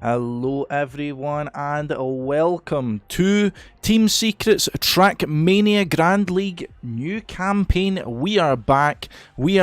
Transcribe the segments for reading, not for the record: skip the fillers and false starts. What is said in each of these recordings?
Hello everyone and welcome to Team Secret's Trackmania Grand League new campaign. We are back with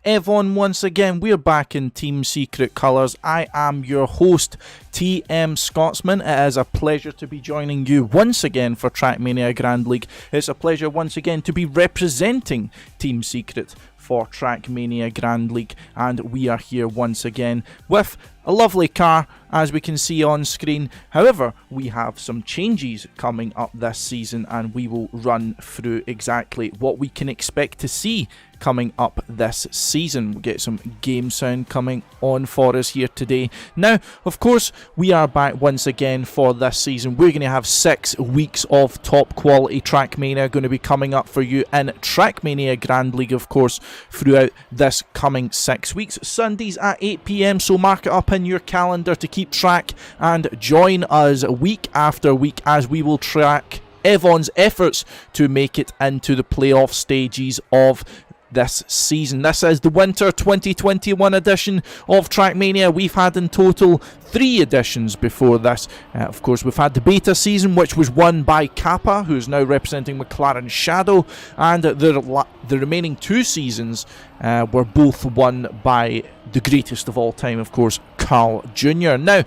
TMGL once again. We are back in Team Secret colours. I am your host, TM Scotsman. It is a pleasure to be joining you once again for Trackmania Grand League. It's a pleasure once again to be representing Team Secret for Trackmania Grand League, and we are here once again with a lovely car, as we can see on screen. However, we have some changes coming up this season, and we will run through exactly what we can expect to see coming up this season. We'll get some game sound coming on for us here today. Now, of course, we are back once again for this season. We're going to have 6 weeks of top quality Trackmania going to be coming up for you in Trackmania Grand League, of course, throughout this coming 6 weeks. Sundays at 8 PM, so mark it up in your calendar to keep track and join us week after week as we will track TMGL's efforts to make it into the playoff stages of this season. This is the Winter 2021 edition of Trackmania. We've had in total 3 editions before this. Of course, we've had the beta season, which was won by Kappa, who's now representing McLaren Shadow, and the remaining 2 seasons were both won by the greatest of all time, of course, Carl Jr. Now,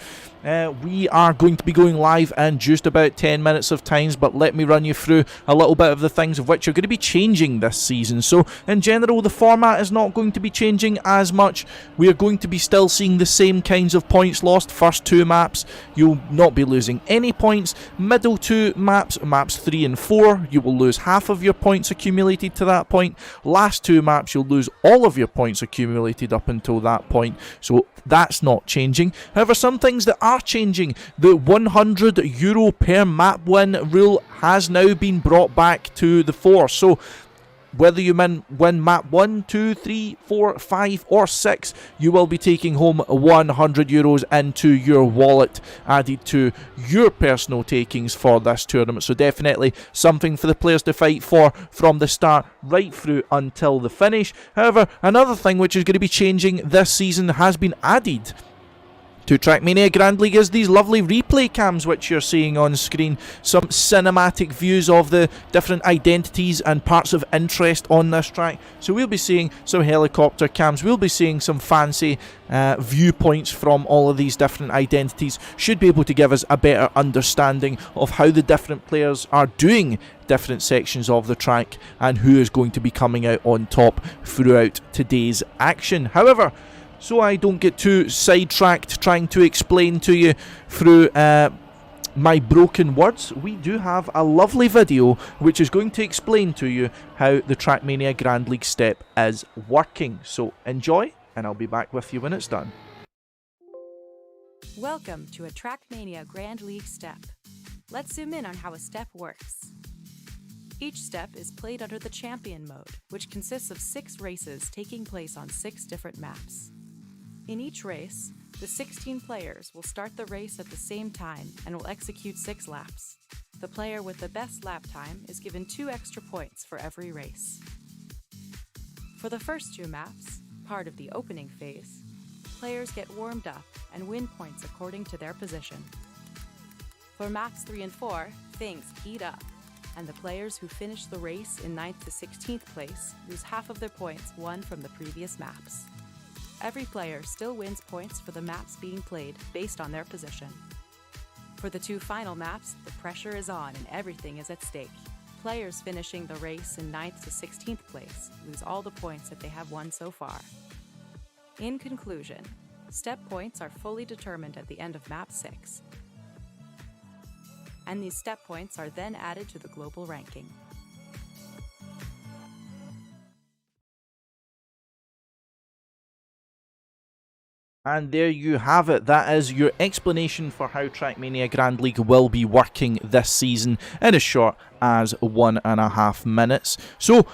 we are going to be going live in just about 10 minutes of times, but let me run you through a little bit of the things of which are going to be changing this season. So, in general, the format is not going to be changing as much. We are going to be still seeing the same kinds of points lost. First 2 maps, you'll not be losing any points. Middle 2 maps, maps 3 and 4, you will lose half of your points accumulated to that point. Last 2 maps, you'll lose all of your points accumulated up until that point. So, that's not changing. However, some things that are changing. The €100 per map win rule has now been brought back to the fore. So whether you win map 1, 2, 3, 4, 5 or 6, you will be taking home €100 into your wallet, added to your personal takings for this tournament. So definitely something for the players to fight for from the start right through until the finish. However, another thing which is going to be changing this season has been added to Trackmania Grand League is these lovely replay cams which you're seeing on screen. Some cinematic views of the different identities and parts of interest on this track. So we'll be seeing some helicopter cams, we'll be seeing some fancy viewpoints from all of these different identities. Should be able to give us a better understanding of how the different players are doing different sections of the track and who is going to be coming out on top throughout today's action. However, so I don't get too sidetracked trying to explain to you through my broken words, we do have a lovely video which is going to explain to you how the Trackmania Grand League step is working. So enjoy, and I'll be back with you when it's done. Welcome to a Trackmania Grand League step. Let's zoom in on how a step works. Each step is played under the Champion mode, which consists of 6 races taking place on 6 different maps. In each race, the 16 players will start the race at the same time and will execute 6 laps. The player with the best lap time is given 2 extra points for every race. For the first 2 maps, part of the opening phase, players get warmed up and win points according to their position. For maps 3 and 4, things heat up, and the players who finish the race in 9th to 16th place lose half of their points won from the previous maps. Every player still wins points for the maps being played based on their position. For the 2 final maps, the pressure is on and everything is at stake. Players finishing the race in 9th to 16th place lose all the points that they have won so far. In conclusion, step points are fully determined at the end of map 6. And these step points are then added to the global ranking. And there you have it. That is your explanation for how Trackmania Grand League will be working this season in as short as 1.5 minutes. So,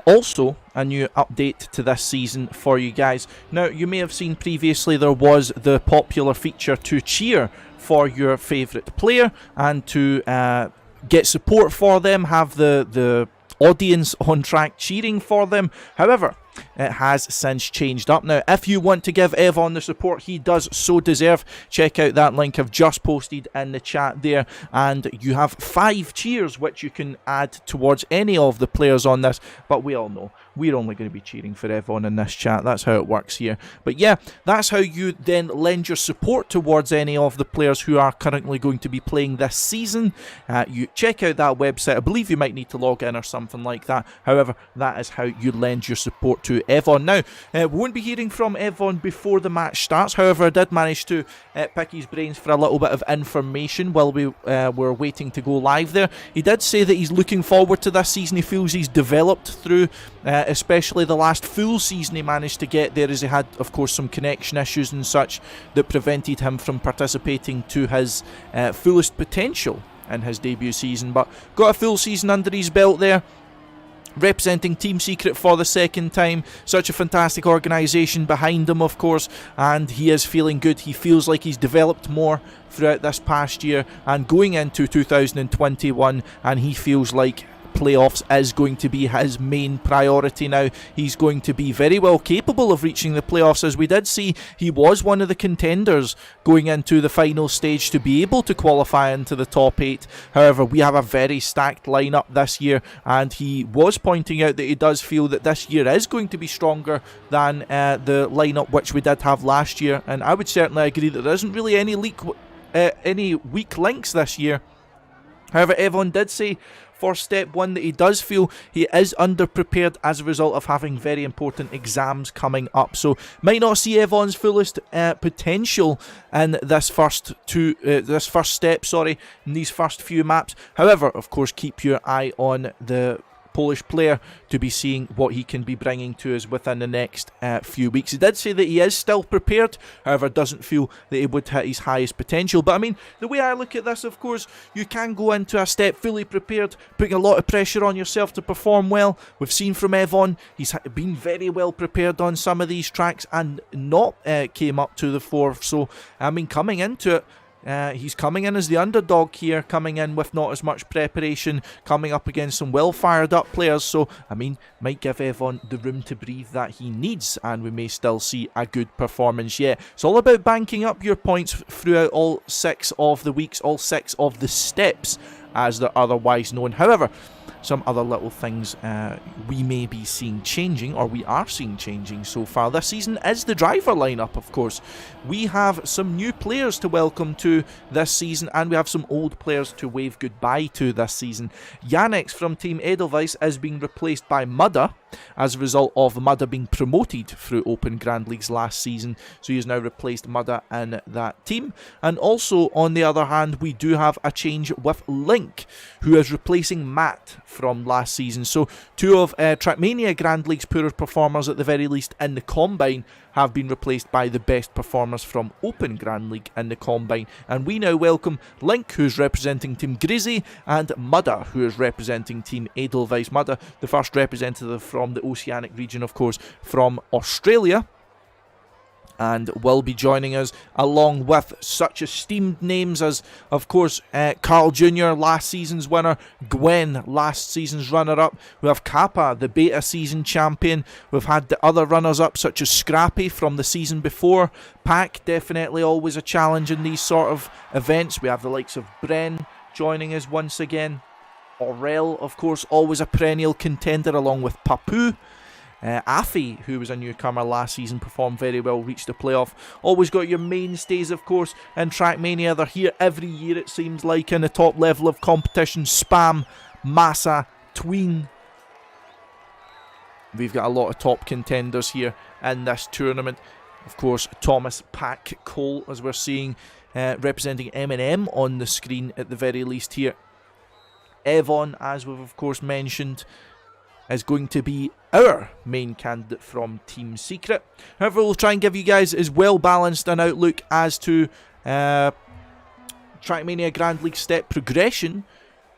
also a new update to this season for you guys. Now, you may have seen previously there was the popular feature to cheer for your favourite player and to get support for them, have the audience on track cheering for them. However, it has since changed up. Now, if you want to give TMGL the support he does so deserve, check out that link I've just posted in the chat there, and you have 5 cheers which you can add towards any of the players on this, but we all know we're only going to be cheering for TMGL in this chat. That's how it works here. But yeah, that's how you then lend your support towards any of the players who are currently going to be playing this season. You check out that website. I believe you might need to log in or something like that. However, that is how you lend your support to TMGL. Now, we won't be hearing from TMGL before the match starts. However, I did manage to pick his brains for a little bit of information while we were waiting to go live there. He did say that he's looking forward to this season. He feels he's developed through especially the last full season he managed to get there, as he had, of course, some connection issues and such that prevented him from participating to his fullest potential in his debut season. But got a full season under his belt there, representing Team Secret for the second time. Such a fantastic organisation behind him, of course, and he is feeling good. He feels like he's developed more throughout this past year and going into 2021, and he feels like playoffs is going to be his main priority now. He's going to be very well capable of reaching the playoffs. As we did see, he was one of the contenders going into the final stage to be able to qualify into the top 8. However, we have a very stacked lineup this year, and he was pointing out that he does feel that this year is going to be stronger than the lineup which we did have last year, and I would certainly agree that there isn't really any weak links this year. However, TMGL did say for step 1 that he does feel he is underprepared as a result of having very important exams coming up. So might not see TMGL's fullest potential in this first step, in these first few maps. However, of course, keep your eye on the Polish player, to be seeing what he can be bringing to us within the next few weeks. He did say that he is still prepared, however doesn't feel that he would hit his highest potential. But I mean, the way I look at this, of course, you can go into a step fully prepared, putting a lot of pressure on yourself to perform well. We've seen from evoN, he's been very well prepared on some of these tracks and not came up to the fore. So I mean, coming into it, he's coming in as the underdog here, coming in with not as much preparation, coming up against some well fired up players. So I mean, might give evoN the room to breathe that he needs, and we may still see a good performance yet. It's all about banking up your points throughout all 6 of the weeks, all 6 of the steps as they're otherwise known. However, some other little things we may be seeing changing, or we are seeing changing so far this season, is the driver lineup, of course. We have some new players to welcome to this season, and we have some old players to wave goodbye to this season. Yannick from Team Edelweiss is being replaced by Mudda as a result of Mudda being promoted through Open Grand Leagues last season, so he has now replaced Mudda in that team. And also, on the other hand, we do have a change with Link, who is replacing Matt from last season. So 2 of Trackmania Grand League's poorest performers, at the very least in the Combine, have been replaced by the best performers from Open Grand League in the Combine. And we now welcome Link, who's representing Team Grizzy, and Mudda, who is representing Team Edelweiss. Mudda, the first representative from the Oceanic region, of course, from Australia, and will be joining us along with such esteemed names as, of course, Carl Jr., last season's winner, Gwen, last season's runner-up. We have Kappa, the beta season champion. We've had the other runners-up such as Scrappy from the season before. Pack, definitely always a challenge in these sort of events. We have the likes of Bren joining us once again. Aurel, of course, always a perennial contender, along with Papu. Afi, who was a newcomer last season, performed very well, reached the playoff. Always got your mainstays, of course, in Trackmania. They're here every year, it seems like, in the top level of competition. Spam, Massa, Tween. We've got a lot of top contenders here in this tournament. Of course, Thomas Pack Cole, as we're seeing, representing M&M on the screen at the very least here. evoN, as we've of course mentioned, is going to be our main candidate from Team Secret. However, we'll try and give you guys as well balanced an outlook as to Trackmania Grand League step progression,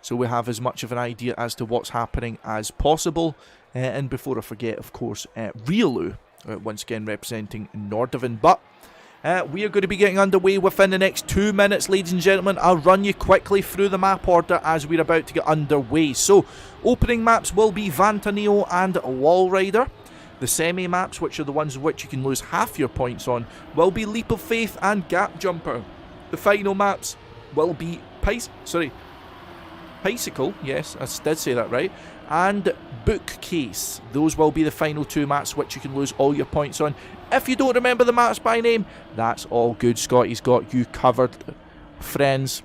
so we have as much of an idea as to what's happening as possible. And before I forget, of course, Riolu, once again representing Nordovan. But we are going to be getting underway within the next 2 minutes, ladies and gentlemen. I'll run you quickly through the map order as we're about to get underway. So, opening maps will be Vantaneo and Wallrider. The semi-maps, which are the ones which you can lose half your points on, will be Leap of Faith and Gap Jumper. The final maps will be Bicycle, yes, I did say that right, and Bookcase. Those will be the final 2 maps which you can lose all your points on. If you don't remember the maps by name, that's all good. Scotty's got you covered, friends.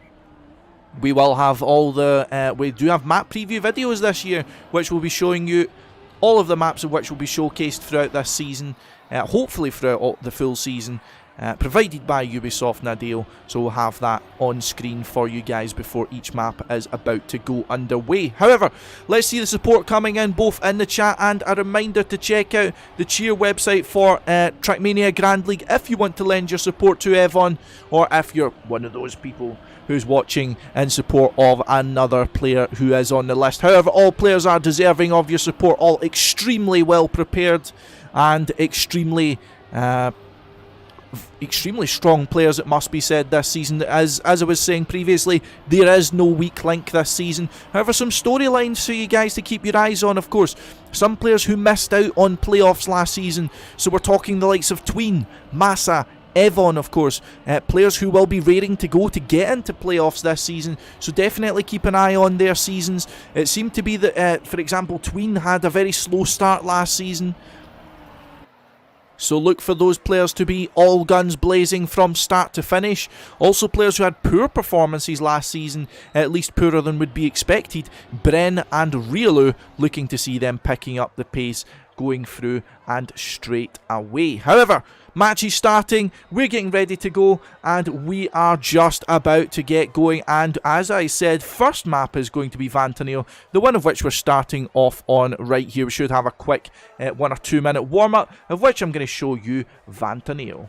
We will have all the... we do have map preview videos this year, which will be showing you all of the maps of which will be showcased throughout this season, hopefully throughout the full season, provided by Ubisoft Nadeo. So we'll have that on screen for you guys before each map is about to go underway. However, let's see the support coming in both in the chat, and a reminder to check out the cheer website for Trackmania Grand League if you want to lend your support to evoN, or if you're one of those people who's watching in support of another player who is on the list. However, all players are deserving of your support, all extremely well prepared and extremely strong players, it must be said, this season. As I was saying previously, there is no weak link this season. However, some storylines for you guys to keep your eyes on, of course. Some players who missed out on playoffs last season, so we're talking the likes of Tween, Massa, evoN, of course, players who will be raring to go to get into playoffs this season, so definitely keep an eye on their seasons. It seemed to be that, for example, Tween had a very slow start last season, so look for those players to be all guns blazing from start to finish. Also, players who had poor performances last season, at least poorer than would be expected, Bren and Riolu, looking to see them picking up the pace going through and straight away. However, match is starting, we're getting ready to go, and we are just about to get going. And as I said, first map is going to be Vantanil, the one of which we're starting off on right here. We should have a quick 1 or 2 minute warm-up, of which I'm going to show you Vantanil.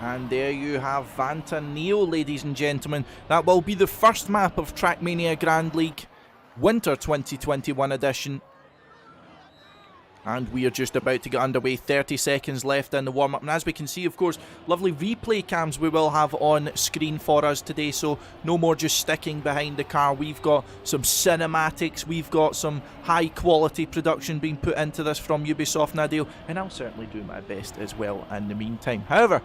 And there you have Vantanil, ladies and gentlemen. That will be the first map of Trackmania Grand League Winter 2021 edition. And we are just about to get underway. 30 seconds left in the warm-up. And as we can see, of course, lovely replay cams we will have on screen for us today. So no more just sticking behind the car. We've got some cinematics. We've got some high-quality production being put into this from Ubisoft Nadeo. And I'll certainly do my best as well in the meantime. However,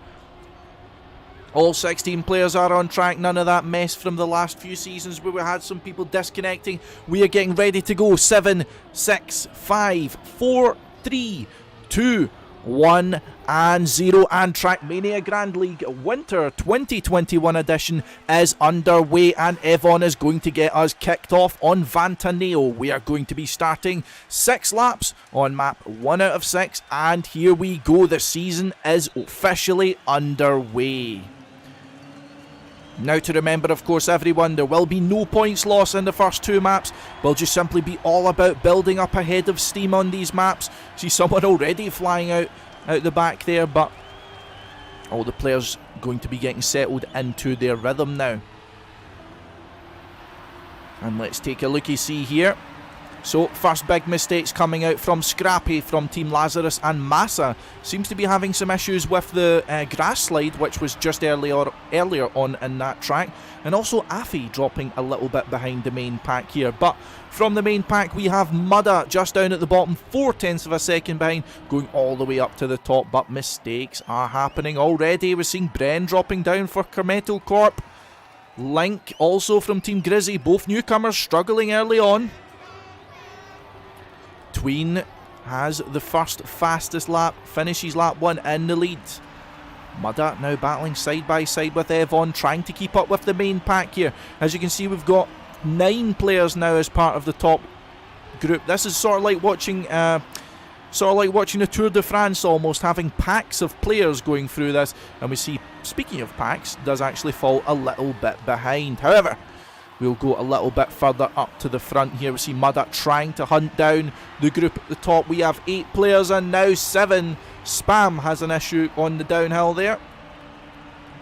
all 16 players are on track. None of that mess from the last few seasons where we had some people disconnecting. We are getting ready to go. 7, 6, 5, 4, 3, 2, 1 and 0. And Trackmania Grand League Winter 2021 edition is underway, and TMGL is going to get us kicked off on Vantanil. We are going to be starting 6 laps on map 1 out of 6, and here we go. The season is officially underway. Now to remember, of course, everyone, there will be no points lost in the first 2 maps. We'll just simply be all about building up a head of steam on these maps. See someone already flying out the back there, but all the players going to be getting settled into their rhythm now. And let's take a looky-see here. So, first big mistakes coming out from Scrappy from Team Lazarus, and Massa seems to be having some issues with the grass slide, which was just earlier on in that track. And also Afi dropping a little bit behind the main pack here. But from the main pack we have Mudda just down at the bottom, 0.4 of a second behind, going all the way up to the top. But mistakes are happening already. We're seeing Bren dropping down for Kermetal Corp. Link also from Team Grizzy, both newcomers struggling early on. Tween has the first fastest lap, finishes lap 1 in the lead. Mudda now battling side by side with TMGL, trying to keep up with the main pack here. As you can see, we've got 9 players now as part of the top group. This is sort of like watching a Tour de France almost, having packs of players going through this. And we see, speaking of packs, does actually fall a little bit behind. However, we'll go a little bit further up to the front here. We see Mudda trying to hunt down the group at the top. We have 8 players and now 7. Spam has an issue on the downhill there.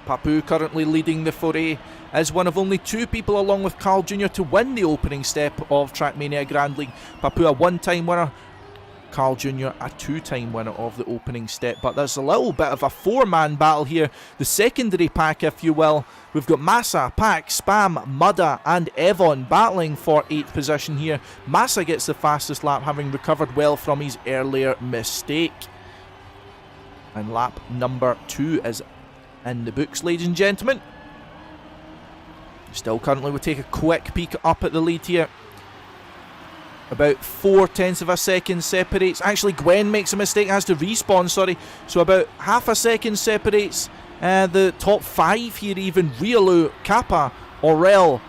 Papu currently leading the foray as one of only 2 people along with Carl Jr. to win the opening step of Trackmania Grand League. Papu a 1-time winner, Carl Jr. a 2-time winner of the opening step. But there's a little bit of a 4-man battle here. The secondary pack, if you will. We've got Massa, Pack, Spam, Mudda and TMGL battling for 8th position here. Massa gets the fastest lap, having recovered well from his earlier mistake. And lap number 2 is in the books, ladies and gentlemen. Still currently, we'll take a quick peek up at the lead here. About 0.4 of a second separates. Actually, Gwen makes a mistake, has to respawn, sorry. So about half a second separates the top 5 here even. Riolu, Kappa, Aurel,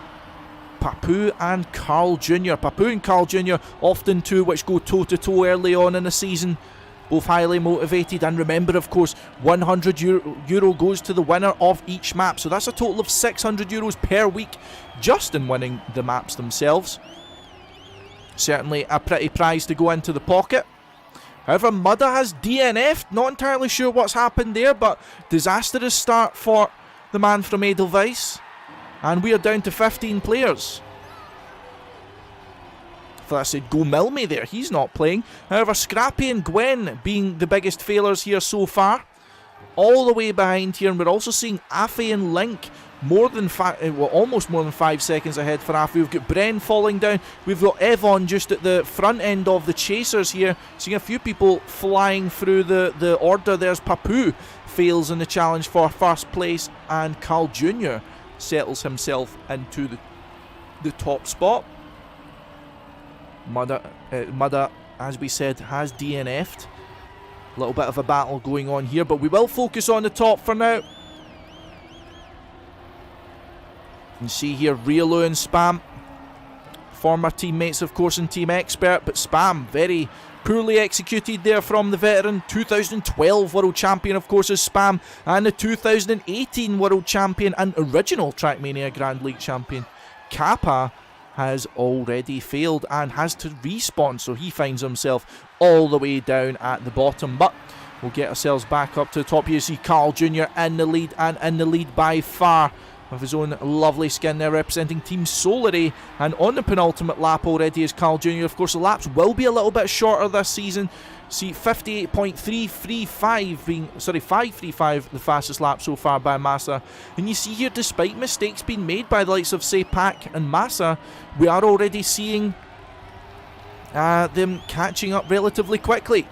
Papu and Carl Jr. Papu and Carl Jr. often 2 which go toe-to-toe early on in the season. Both highly motivated, and remember, of course, 100 euro goes to the winner of each map. So that's a total of 600 euros per week just in winning the maps themselves. Certainly a pretty prize to go into the pocket. However, Mudda has DNF'd. Not entirely sure what's happened there, but disastrous start for the man from Edelweiss. And we are down to 15 players. I said Go Milme there. He's not playing. However, Scrappy and Gwen being the biggest failures here so far. All the way behind here, and we're also seeing Afe and Link almost more than 5 seconds ahead for Afe. We've got Bren falling down. We've got evoN just at the front end of the chasers here. Seeing a few people flying through the order. There's Papu fails in the challenge for first place, and Carl Jr. settles himself into the top spot. Mudda, as we said, has DNF'd. A little bit of a battle going on here, but we will focus on the top for now. You can see here Riolu and Spam, former teammates of course in Team Expert, but Spam very poorly executed there from the veteran. 2012 World Champion of course is Spam, and the 2018 World Champion and original Trackmania Grand League Champion Kappa has already failed and has to respawn, so he finds himself all the way down at the bottom. But we'll get ourselves back up to the top. You see Carl Jr. in the lead, and in the lead by far, with his own lovely skin there representing Team Solaray. And on the penultimate lap already is Carl Jr. Of course the laps will be a little bit shorter this season. See 58.335 being, 535 the fastest lap so far by Massa. And you see here, despite mistakes being made by the likes of say Pac and Massa, we are already seeing them catching up relatively quickly.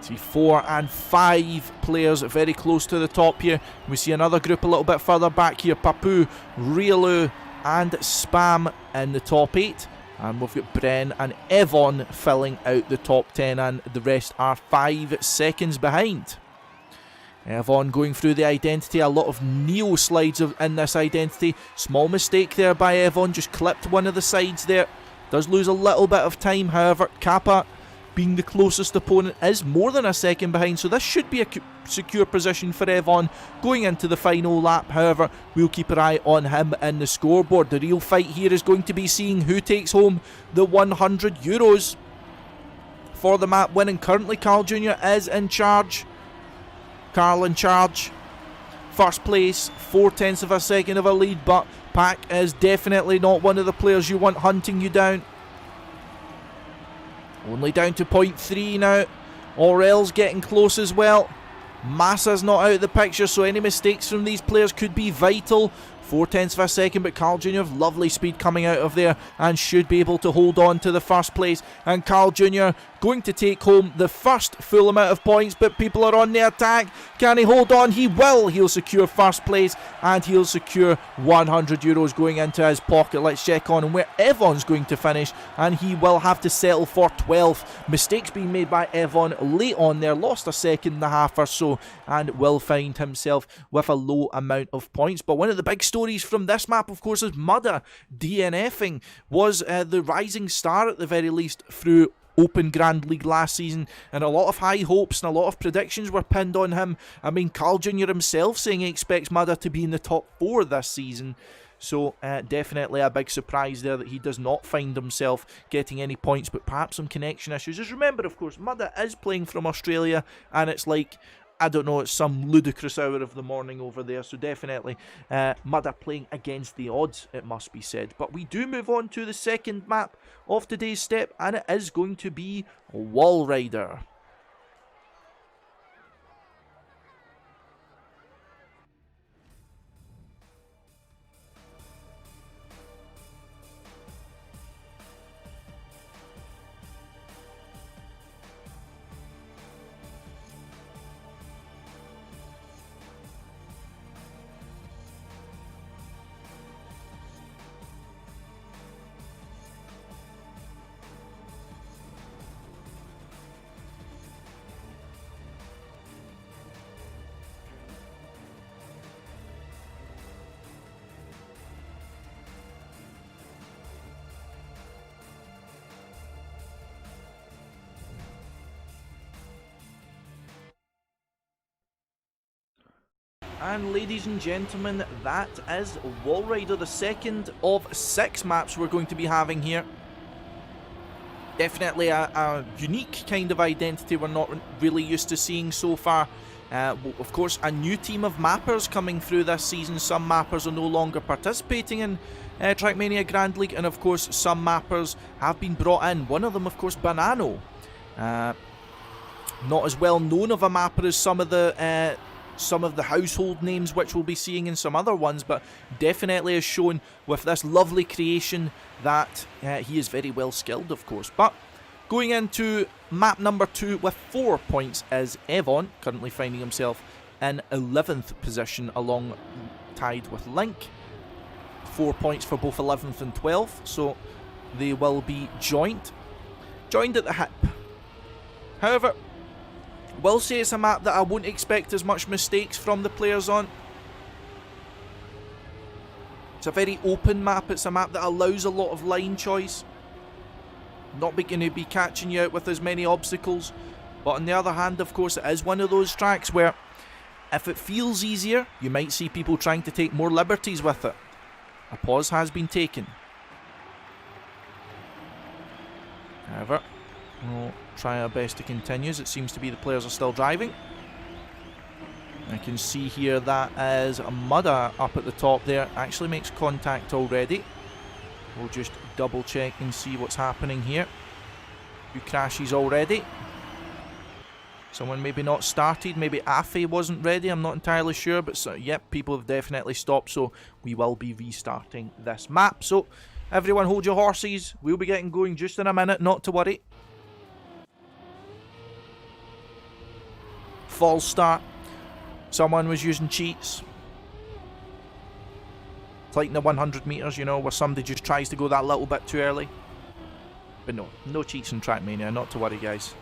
See 4 and 5 players very close to the top here. We see another group a little bit further back here. Papu, Riolu and Spam in the top 8. And we've got Bren and evoN filling out the top 10, and the rest are 5 seconds behind. evoN going through the identity, a lot of neo slides in this identity. Small mistake there by evoN, just clipped one of the sides there. Does lose a little bit of time, however, Kappa being the closest opponent is more than a second behind, so this should be a secure position for evoN going into the final lap. However, we'll keep our eye on him in the scoreboard. The real fight here is going to be seeing who takes home the €100 for the map win, and currently Carl Jr. is in charge. Carl in charge, first place, 0.4 of a second of a lead, but Pac is definitely not one of the players you want hunting you down. Only down to 0.3 now. Aurel's getting close as well. Massa's not out of the picture, so any mistakes from these players could be vital. 0.4 of a second, but Carl Jr. have lovely speed coming out of there and should be able to hold on to the first place. And Carl Jr. going to take home the first full amount of points, but people are on the attack. Can he hold on? He will. He'll secure first place, and he'll secure €100 going into his pocket. Let's check on where evoN's going to finish, and he will have to settle for 12th. Mistakes being made by evoN late on there, lost a second and a half or so, and will find himself with a low amount of points. But one of the big stories from this map, of course, is Mudda DNFing. Was the rising star at the very least through Open Grand League last season, and a lot of high hopes and a lot of predictions were pinned on him. I mean, Carl Jr. himself saying he expects Mudda to be in the top 4 this season. So definitely a big surprise there that he does not find himself getting any points, but perhaps some connection issues. Just remember, of course, Mudda is playing from Australia, and it's like, I don't know, it's some ludicrous hour of the morning over there, so definitely Mudda playing against the odds, it must be said. But we do move on to the second map of today's step, and it is going to be Wall Rider. And ladies and gentlemen, that is Wall Rider, the second of 6 maps we're going to be having here. Definitely a unique kind of identity we're not really used to seeing so far Of course, a new team of mappers coming through this season. Some mappers are no longer participating in Trackmania Grand League, and of course some mappers have been brought in. One of them, of course, Banano. Not as well known of a mapper as some of the household names which we'll be seeing in some other ones, but definitely has shown with this lovely creation that he is very well skilled, of course. But going into map number 2 with 4 points is evoN, currently finding himself in 11th position along tied with Link. 4 points for both 11th and 12th, so they will be joined at the hip. However, will say it's a map that I won't expect as much mistakes from the players on. It's a very open map. It's a map that allows a lot of line choice. Not going to be catching you out with as many obstacles. But on the other hand, of course, it is one of those tracks where if it feels easier, you might see people trying to take more liberties with it. A pause has been taken. However, we'll try our best to continue, as it seems to be the players are still driving. I can see here that as Mudda up at the top there actually makes contact already. We'll just double check and see what's happening here. Who crashes already? Someone maybe not started, maybe Afe wasn't ready, I'm not entirely sure, but yep, people have definitely stopped, so we will be restarting this map. So everyone hold your horses, we'll be getting going just in a minute, not to worry. False start. Someone was using cheats. It's like in the 100 metres, you know, where somebody just tries to go that little bit too early. But no cheats in Trackmania, not to worry, guys.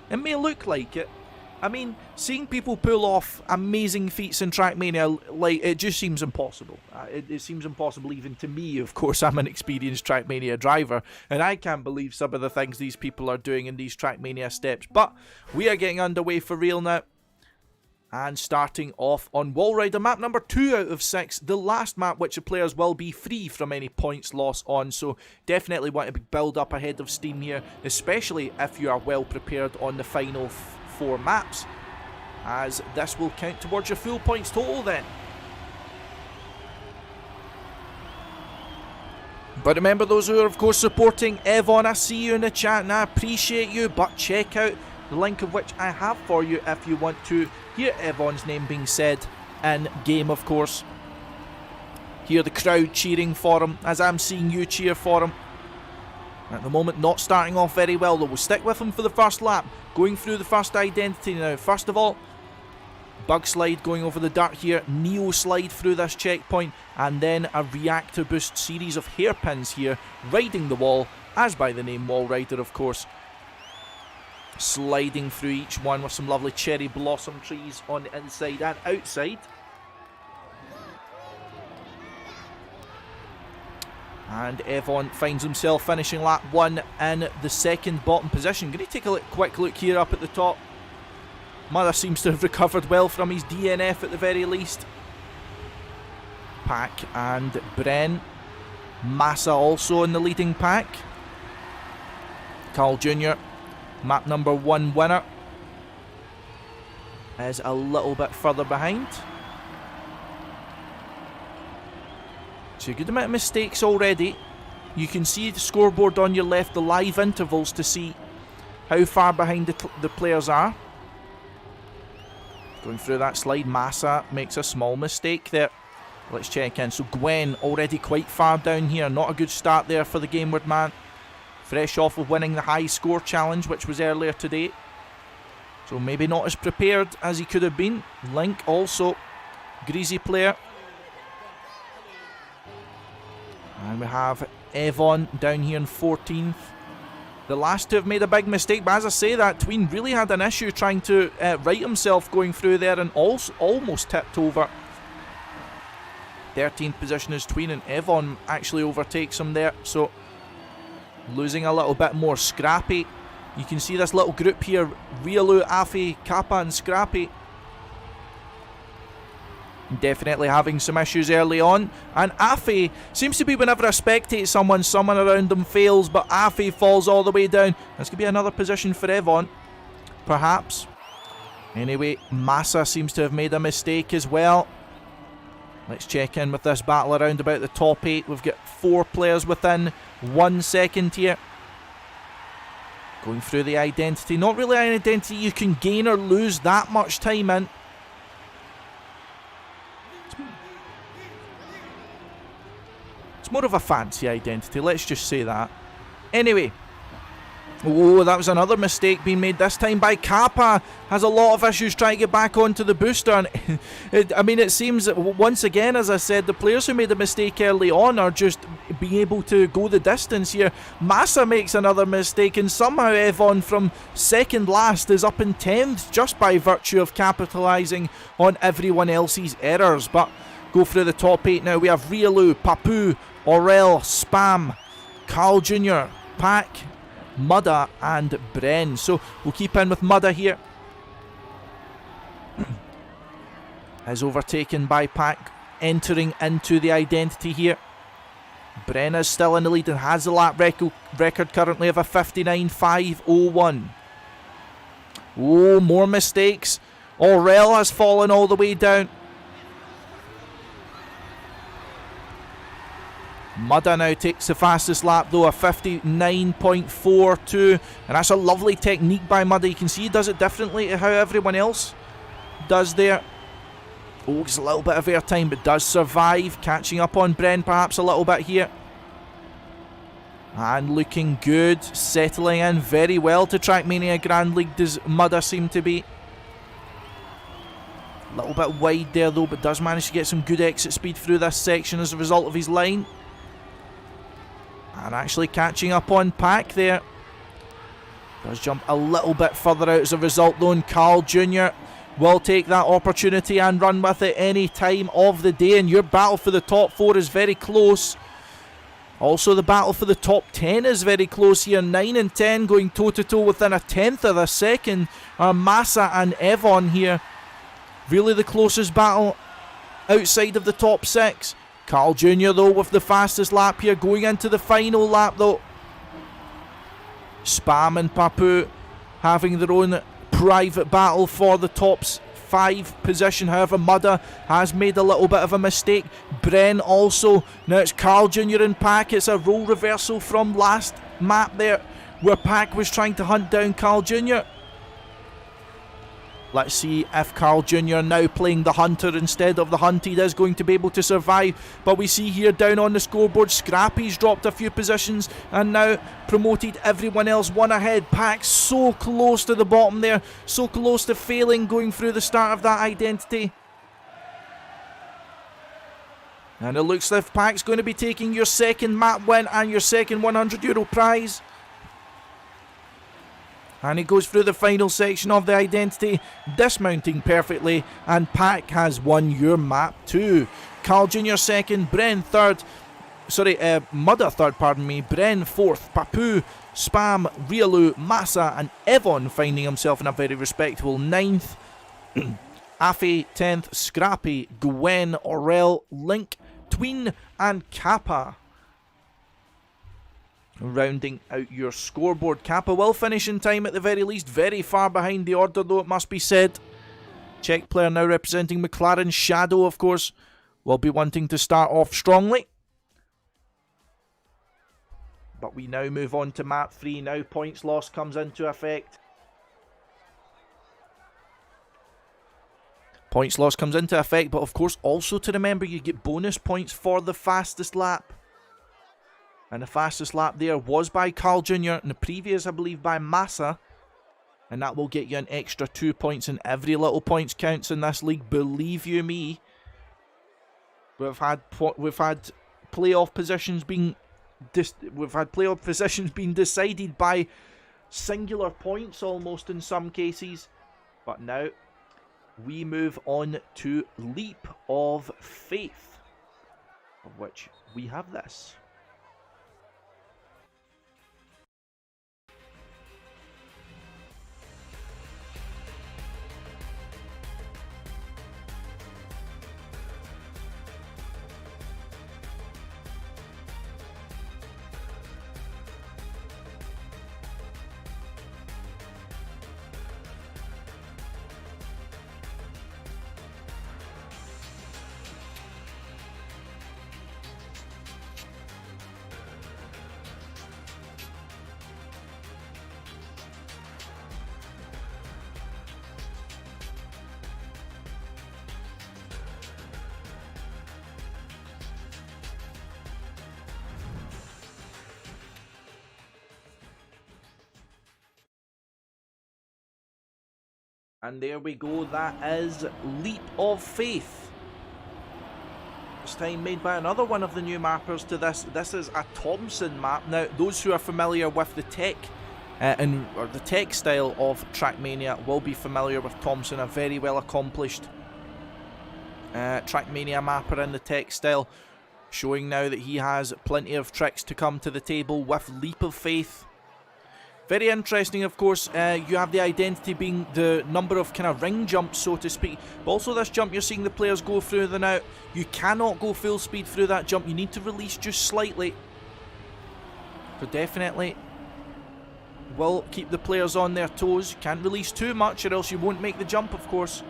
It may look like it. I mean, seeing people pull off amazing feats in Trackmania, like, it just seems impossible. It seems impossible even to me. Of course, I'm an experienced Trackmania driver, and I can't believe some of the things these people are doing in these Trackmania steps. But we are getting underway for real now. And starting off on Wall Rider, map number 2 out of 6, the last map which the players will be free from any points loss on, so definitely want to build up ahead of steam here, especially if you are well prepared on the final 4 maps, as this will count towards your full points total then. But remember, those who are of course supporting evoN, I see you in the chat and I appreciate you, but check out the link of which I have for you if you want to hear evoN's name being said in game, of course. Hear the crowd cheering for him, as I'm seeing you cheer for him. At the moment, not starting off very well, though. We'll stick with him for the first lap. Going through the first identity now. First of all, Bug Slide going over the dirt here. Neo Slide through this checkpoint. And then a Reactor Boost series of hairpins here, riding the wall, as by the name Wall Rider, of course. Sliding through each one with some lovely cherry blossom trees on the inside and outside. And evoN finds himself finishing lap 1 in the second bottom position. Going to take a quick look here up at the top. Mudda seems to have recovered well from his DNF at the very least. Pack and Bren. Massa also in the leading pack. Carl Jr., map number 1 winner, is a little bit further behind. So a good amount of mistakes already. You can see the scoreboard on your left, the live intervals, to see how far behind the players are. Going through that slide, Massa makes a small mistake there. Let's check in. So Gwen already quite far down here. Not a good start there for the Gameward man. Fresh off of winning the high score challenge, which was earlier today. So maybe not as prepared as he could have been. Link also, greasy player. And we have evoN down here in 14th. The last two have made a big mistake, but as I say that, Tween really had an issue trying to right himself going through there and also almost tipped over. 13th position is Tween, and evoN actually overtakes him there. So losing a little bit more. Scrappy, you can see this little group here, Riolu, Afe, Kappa and Scrappy, definitely having some issues early on. And Afe seems to be, whenever I spectate someone around them fails, but Afe falls all the way down. This could be another position for evoN, perhaps. Anyway, Massa seems to have made a mistake as well. Let's check in with this battle around about the top 8. We've got 4 players within 1 second here. Going through the identity. Not really an identity you can gain or lose that much time in. It's more of a fancy identity, let's just say that. Anyway. Oh, that was another mistake being made this time by Kappa. Has a lot of issues trying to get back onto the booster. And it seems that once again, as I said, the players who made a mistake early on are just being able to go the distance here. Massa makes another mistake, and somehow evoN from second last is up in 10th just by virtue of capitalising on everyone else's errors. But go through the top 8 now. We have Riolu, Papu, Aurel, Spam, Carl Jr., Pack, Mudda and Bren. So we'll keep in with Mudda here. Is overtaken by Pack, entering into the identity here. Bren is still in the lead and has the lap record currently of a 59.501. Oh, more mistakes. Aurel has fallen all the way down. Mudda now takes the fastest lap though, a 59.42, and that's a lovely technique by Mudda. You can see he does it differently to how everyone else does there. Oh, it's a little bit of airtime, but does survive, catching up on Bren perhaps a little bit here. And looking good, settling in very well to Trackmania Grand League does Mudda seem to be. A little bit wide there though, but does manage to get some good exit speed through this section as a result of his line. And actually catching up on Pack there. Does jump a little bit further out as a result though, and Carl Jr. will take that opportunity and run with it any time of the day. And your battle for the top 4 is very close. Also the battle for the top 10 is very close here. 9 and 10 going toe to toe within a tenth of a second are Massa and evoN here. Really the closest battle outside of the top 6. Carl Jr. though with the fastest lap here, going into the final lap though. Spam and Papu having their own private battle for the top 5 position. However, Mudda has made a little bit of a mistake. Bren also. Now it's Carl Jr. and Pack. It's a role reversal from last map there, where Pack was trying to hunt down Carl Jr. Let's see if Carl Jr. now playing the hunter instead of the hunted is going to be able to survive. But we see here down on the scoreboard, Scrappy's dropped a few positions and now promoted everyone else one ahead. Pack so close to the bottom there, so close to failing going through the start of that identity. And it looks like Pack's going to be taking your second map win and your second €100 prize. And he goes through the final section of the identity, dismounting perfectly, and Pack has won your map too. Carl Jr. second, Bren third, Mudda third, pardon me, Bren fourth, Papu, Spam, Riolu, Massa and evoN finding himself in a very respectable 9th. Afe 10th, Scrappy, Gwen, Aurel, Link, Tween and Kappa. Rounding out your scoreboard. Kappa will finish in time at the very least. Very far behind the order though, it must be said. Czech player now representing McLaren. Shadow, of course, will be wanting to start off strongly. But we now move on to map 3. Now points loss comes into effect. Points loss comes into effect, but of course also to remember you get bonus points for the fastest lap. And the fastest lap there was by Carl Jr. and the previous, I believe, by Massa. And that will get you an extra 2 points, and every little points counts in this league, believe you me. We've had playoff positions being decided by singular points almost in some cases. But now we move on to Leap of Faith, of which we have this. And there we go, that is Leap of Faith. This time made by another one of the new mappers to this. This is a Thompson map. Now, those who are familiar with the tech or the tech style of Trackmania will be familiar with Thompson, a very well accomplished Trackmania mapper in the tech style, showing now that he has plenty of tricks to come to the table with Leap of Faith. Very interesting, of course. You have the identity being the number of kind of ring jumps, so to speak. But also this jump, you're seeing the players go through the now. You cannot go full speed through that jump. You need to release just slightly. So definitely will keep the players on their toes. You can't release too much or else you won't make the jump, of course.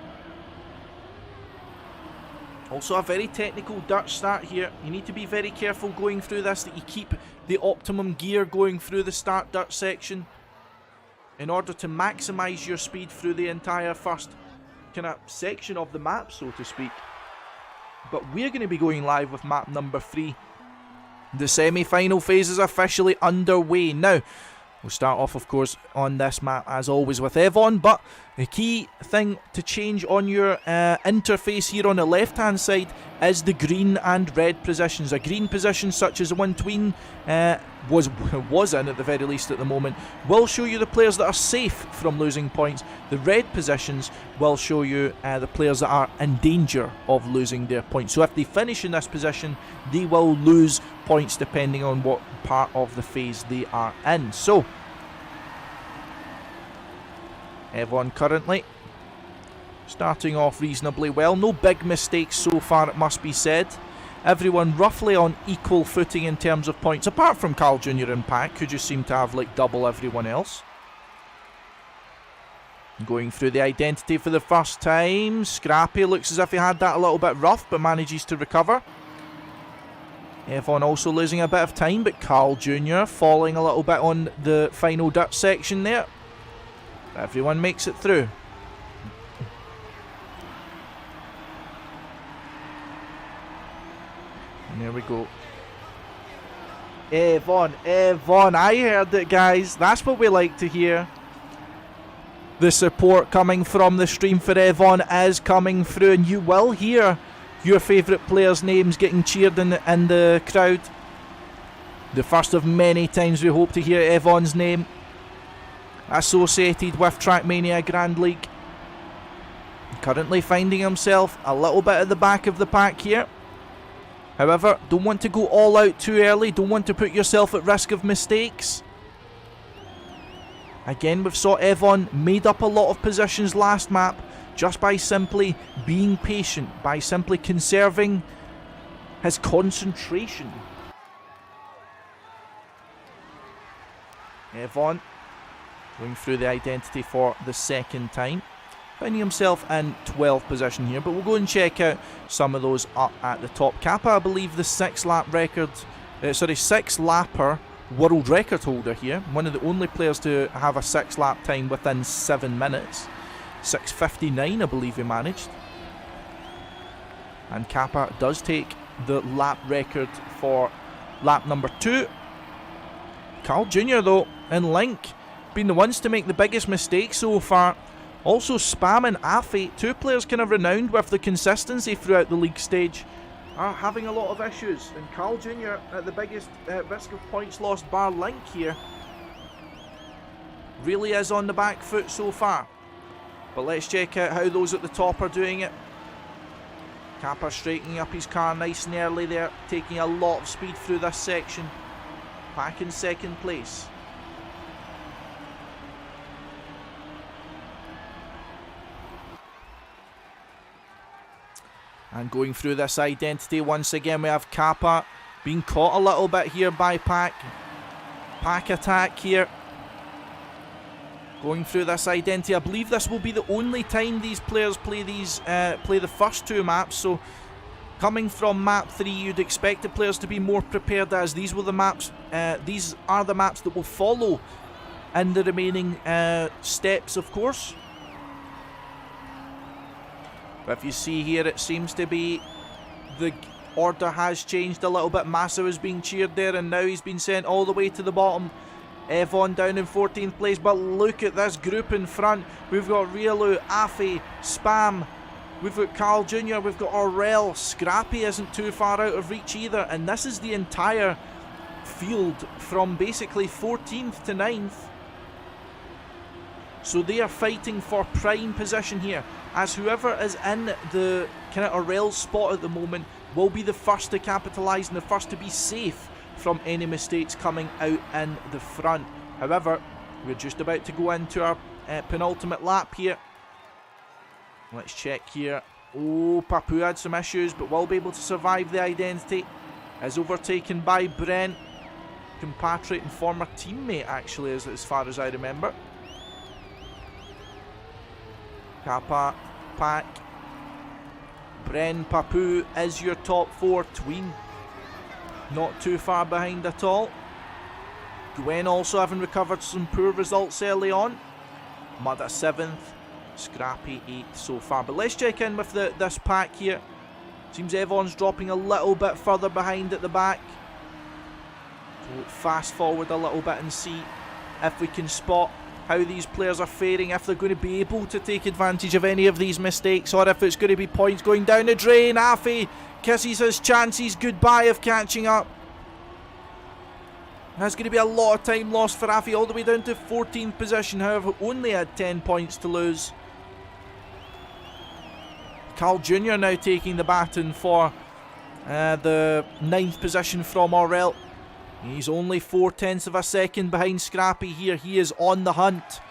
Also a very technical dirt start here. You need to be very careful going through this, that you keep the optimum gear going through the start dirt section in order to maximise your speed through the entire first kind of section of the map, so to speak. But we're going to be going live with map number 3. The semi-final phase is officially underway. Now, we'll start off, of course, on this map, as always, with evoN, but the key thing to change on your interface here on the left-hand side is the green and red positions. A green position, such as the one Tween was in, at the very least at the moment, will show you the players that are safe from losing points. The red positions will show you the players that are in danger of losing their points. So if they finish in this position, they will lose points depending on what part of the phase they are in. So, evoN currently starting off reasonably well. No big mistakes so far, it must be said. Everyone roughly on equal footing in terms of points, apart from Carl Jr. and Pack, who just seem to have like double everyone else. Going through the identity for the first time. Scrappy looks as if he had that a little bit rough, but manages to recover. evoN also losing a bit of time, but Carl Jr. falling a little bit on the final dirt section there. Everyone makes it through. And there we go. evoN, I heard it, guys. That's what we like to hear. The support coming from the stream for evoN is coming through, and you will hear your favourite players' names getting cheered in the crowd. The first of many times we hope to hear evoN's name associated with Trackmania Grand League. Currently finding himself a little bit at the back of the pack here. However, don't want to go all out too early. Don't want to put yourself at risk of mistakes. Again, we've saw evoN made up a lot of positions last map just by simply being patient, by simply conserving his concentration. evoN going through the identity for the second time. Finding himself in 12th position here, but we'll go and check out some of those up at the top. Kappa, I believe, the 6-lapper world record holder here. One of the only players to have a 6-lap time within 7 minutes. 6:59, I believe he managed. And Kappa does take the lap record for lap number 2. Carl Jr. though, and Link, been the ones to make the biggest mistakes so far. Also Spam and Afi, two players kind of renowned with the consistency throughout the league stage, are having a lot of issues. And Carl Jr. at the biggest risk of points lost bar Link here. Really is on the back foot so far. But let's check out how those at the top are doing it. Kappa straightening up his car nice and early there, taking a lot of speed through this section. Back in second place. And going through this identity once again, we have Kappa being caught a little bit here by Pack. Pack attack here. Going through this identity, I believe this will be the only time these players play the first two maps. So coming from map 3, you'd expect the players to be more prepared, as these were the maps. These are the maps that will follow in the remaining steps, of course. But if you see here, it seems to be the order has changed a little bit. Massa was being cheered there, and now he's been sent all the way to the bottom. TMGL down in 14th place, but look at this group in front. We've got Riolu, Afi, Spam, we've got Carl Jr., we've got Aurel. Scrappy isn't too far out of reach either, and this is the entire field from basically 14th to 9th. So they are fighting for prime position here, as whoever is in the kind of Aurel spot at the moment will be the first to capitalise and the first to be safe from any mistakes coming out in the front. However, we're just about to go into our penultimate lap here. Let's check here. Oh, Papu had some issues, but will be able to survive the identity. Is overtaken by Brent, compatriot and former teammate actually, as far as I remember. Kappa, Pack, Bren, Papu is your top 4. Tween not too far behind at all. Gwen also having recovered some poor results early on. Mud at 7th, Scrappy 8th so far. But let's check in with this pack here. Seems everyone's dropping a little bit further behind at the back. So fast forward a little bit and see if we can spot how these players are faring, if they're going to be able to take advantage of any of these mistakes, or if it's going to be points going down the drain. Afi kisses his chances goodbye of catching up. That's going to be a lot of time lost for Afi, all the way down to 14th position, however only had 10 points to lose. Carl Jr. now taking the baton for the 9th position from Aurel. He's only 0.4 of a second behind Scrappy here. He is on the hunt.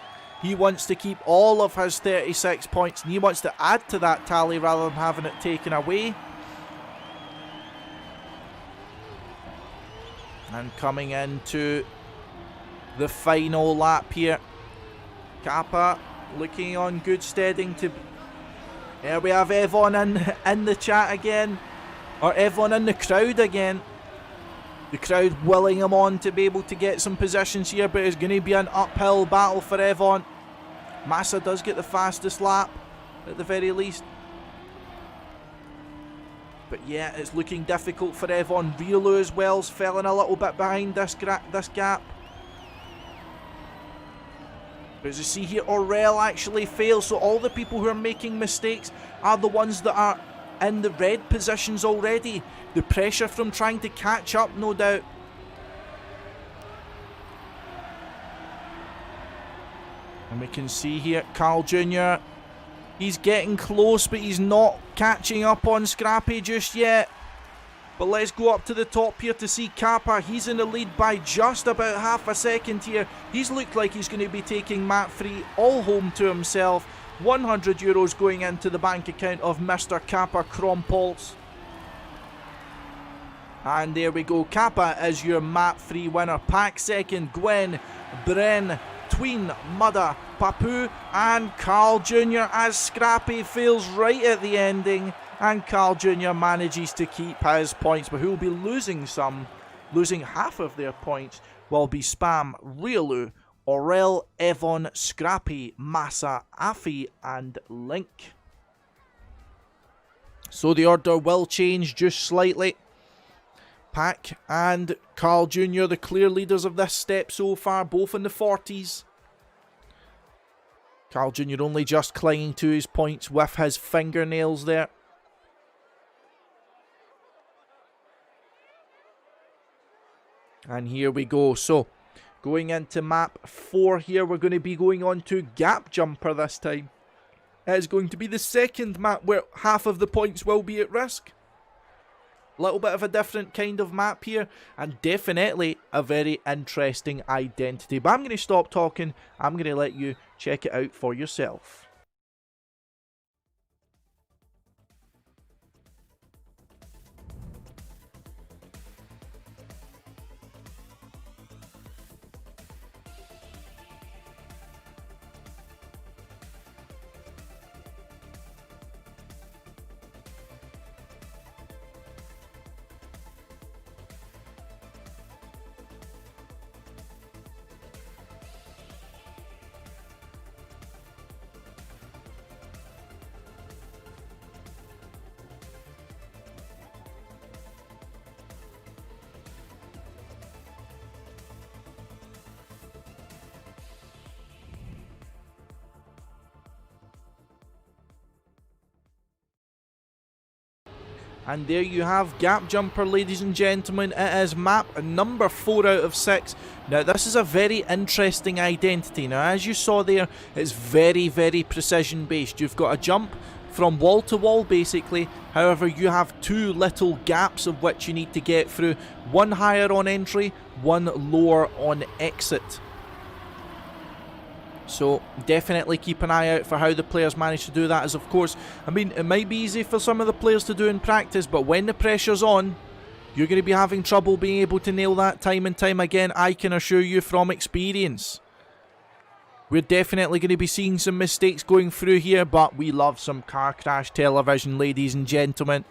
He wants to keep all of his 36 points, and he wants to add to that tally rather than having it taken away. And coming into the final lap here, Kappa looking on good steading to... There we have TMGL in the chat again, or TMGL in the crowd again. The crowd willing him on to be able to get some positions here, but it's going to be an uphill battle for TMGL. Massa does get the fastest lap, at the very least. But yeah, it's looking difficult for TMGL. Riolu as well's falling a little bit behind this gap. But as you see here, Aurel actually fails, so all the people who are making mistakes are the ones that are in the red positions already. The pressure from trying to catch up, no doubt. And we can see here, Carl Jr., he's getting close, but he's not catching up on Scrappy just yet. But let's go up to the top here to see Kappa. He's in the lead by just about half a second here. He's looked like he's going to be taking map 3 all home to himself. €100 going into the bank account of Mr. Kappa Krompolz. And there we go. Kappa is your map 3 winner. Pack second. Gwen, Bren, Tween, Mudda, Papu and Carl Jr. as Scrappy fails right at the ending. And Carl Jr. manages to keep his points, but who will be losing some, losing half of their points, will be Spam, Riolu, Aurel, TMGL, Scrappy, Massa, Afi and Link. So the order will change just slightly. Pack and Carl Jr., the clear leaders of this step so far, both in the 40s. Carl Jr. only just clinging to his points with his fingernails there. And here we go. So, going into map 4 here, we're going to be going on to Gap Jumper this time. It is going to be the second map where half of the points will be at risk. A little bit of a different kind of map here, and definitely a very interesting identity. But I'm going to stop talking. I'm going to let you check it out for yourself. And there you have Gap Jumper, ladies and gentlemen. It is map number 4 out of 6. Now, this is a very interesting identity. Now, as you saw there, it's very, very precision based. You've got a jump from wall to wall, basically. However, you have 2 little gaps of which you need to get through. One higher on entry, one lower on exit. So definitely keep an eye out for how the players manage to do that, as of course, I mean, it might be easy for some of the players to do in practice, but when the pressure's on, you're going to be having trouble being able to nail that time and time again, I can assure you from experience. We're definitely going to be seeing some mistakes going through here, but we love some car crash television, ladies and gentlemen.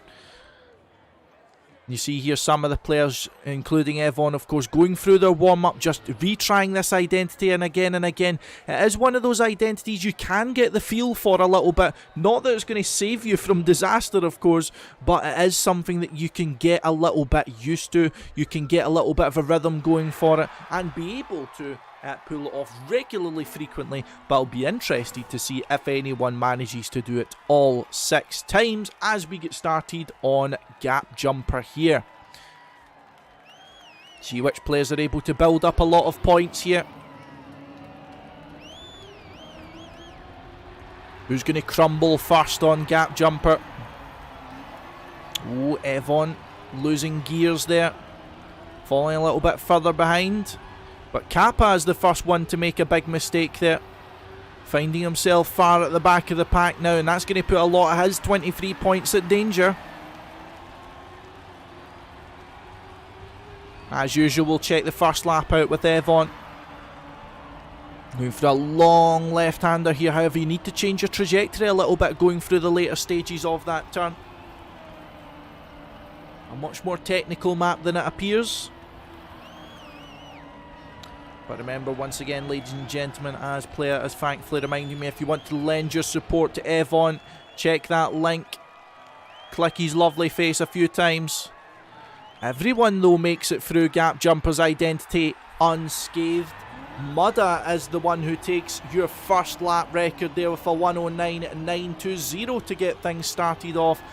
You see here some of the players, including TMGL, of course, going through their warm-up, just retrying this identity and again and again. It is one of those identities you can get the feel for a little bit. Not that it's going to save you from disaster, of course, but it is something that you can get a little bit used to. You can get a little bit of a rhythm going for it and be able to pull it off regularly, frequently, but I'll be interested to see if anyone manages to do it all 6 times as we get started on Gap Jumper here. See which players are able to build up a lot of points here. Who's going to crumble first on Gap Jumper? Oh, TMGL losing gears there, falling a little bit further behind. But Kappa is the first one to make a big mistake there, finding himself far at the back of the pack now, and that's going to put a lot of his 23 points at danger. As usual, we'll check the first lap out with TMGL. Going for a long left-hander here, however you need to change your trajectory a little bit going through the later stages of that turn. A much more technical map than it appears. But remember, once again, ladies and gentlemen, as player is thankfully reminding me, if you want to lend your support to TMGL, check that link. Click his lovely face a few times. Everyone, though, makes it through Gap Jumper's identity unscathed. Mudda is the one who takes your first lap record there with a 109.920 to get things started off.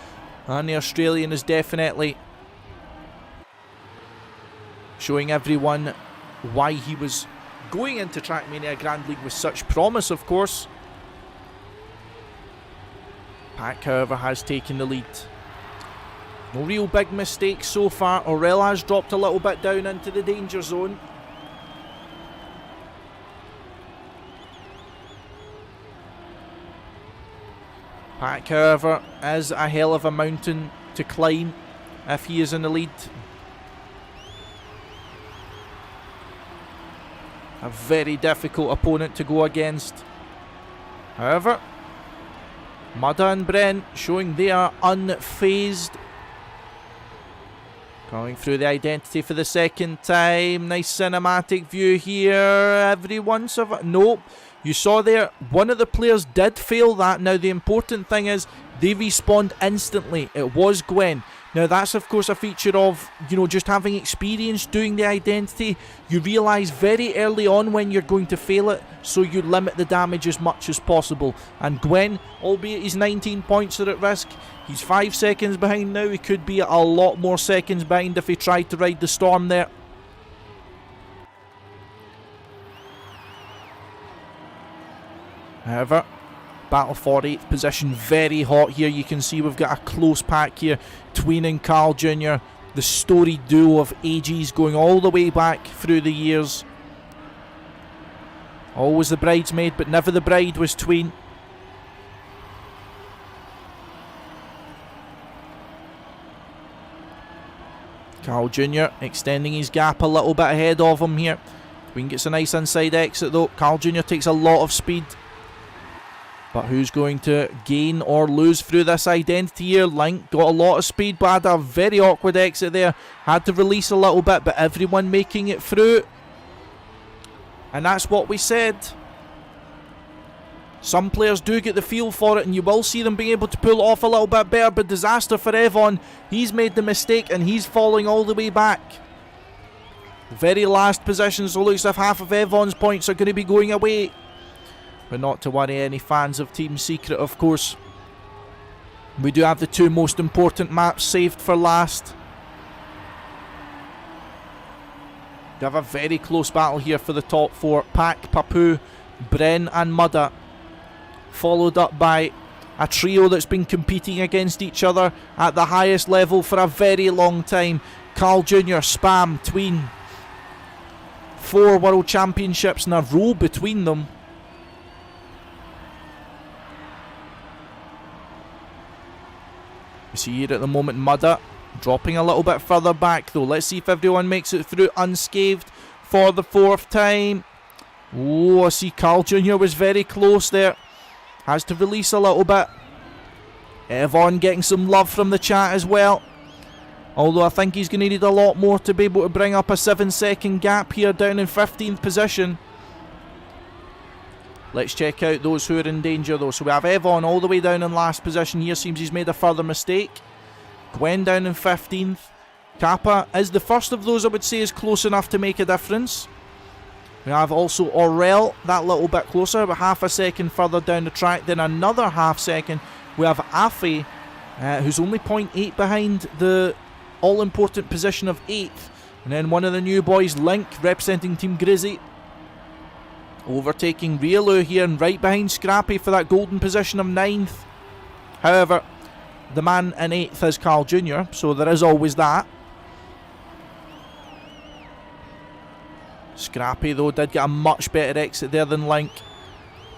And the Australian is definitely showing everyone why he was going into Trackmania Grand League with such promise, of course. Pack, however, has taken the lead. No real big mistakes so far. Aurella's dropped a little bit down into the danger zone. Pack, however, is a hell of a mountain to climb if he is in the lead. A very difficult opponent to go against. However, Mudda and Brent showing they are unfazed. Going through the identity for the second time. Nice cinematic view here. Everyone survived. Nope. You saw there, one of the players did fail that. Now, the important thing is they respawned instantly. It was Gwen. Now, that's, of course, a feature of, just having experience doing the identity. You realise very early on when you're going to fail it, so you limit the damage as much as possible. And Gwen, albeit his 19 points are at risk, he's 5 seconds behind now. He could be a lot more seconds behind if he tried to ride the storm there. However, battle for 8th position, very hot here. You can see we've got a close pack here. Tween and Carl Jr., the storied duo of ages going all the way back through the years. Always the bridesmaid, but never the bride was Tween. Carl Jr. extending his gap a little bit ahead of him here. Tween gets a nice inside exit though. Carl Jr. takes a lot of speed. But who's going to gain or lose through this identity here? Link got a lot of speed, but had a very awkward exit there. Had to release a little bit, but everyone making it through. And that's what we said. Some players do get the feel for it, and you will see them being able to pull it off a little bit better. But disaster for TMGL. He's made the mistake, and he's falling all the way back. The very last position, so it looks like half of TMGL's points are going to be going away. But not to worry any fans of Team Secret, of course. We do have the two most important maps saved for last. We have a very close battle here for the top four. Pack, Papu, Bren and Mudda. Followed up by a trio that's been competing against each other at the highest level for a very long time. Carl Jr., Spam, Tween. 4 World Championships in a row between them. You see here at the moment Mudda dropping a little bit further back though. Let's see if everyone makes it through unscathed for the 4th time. Oh, I see Carl Jr. was very close there. Has to release a little bit. evoN getting some love from the chat as well. Although I think he's going to need a lot more to be able to bring up a 7-second gap here down in 15th position. Let's check out those who are in danger though. So we have evoN all the way down in last position here. Seems he's made a further mistake. Gwen down in 15th. Kappa is the first of those I would say is close enough to make a difference. We have also Aurel, that little bit closer, but half a second further down the track. Then another half second. We have Afi, who's only 0.8 behind the all-important position of 8th. And then one of the new boys, Link, representing Team Grizzy, overtaking Rielu here and right behind Scrappy for that golden position of 9th. However, the man in 8th is Carl Jr., so there is always that. Scrappy, though, did get a much better exit there than Link.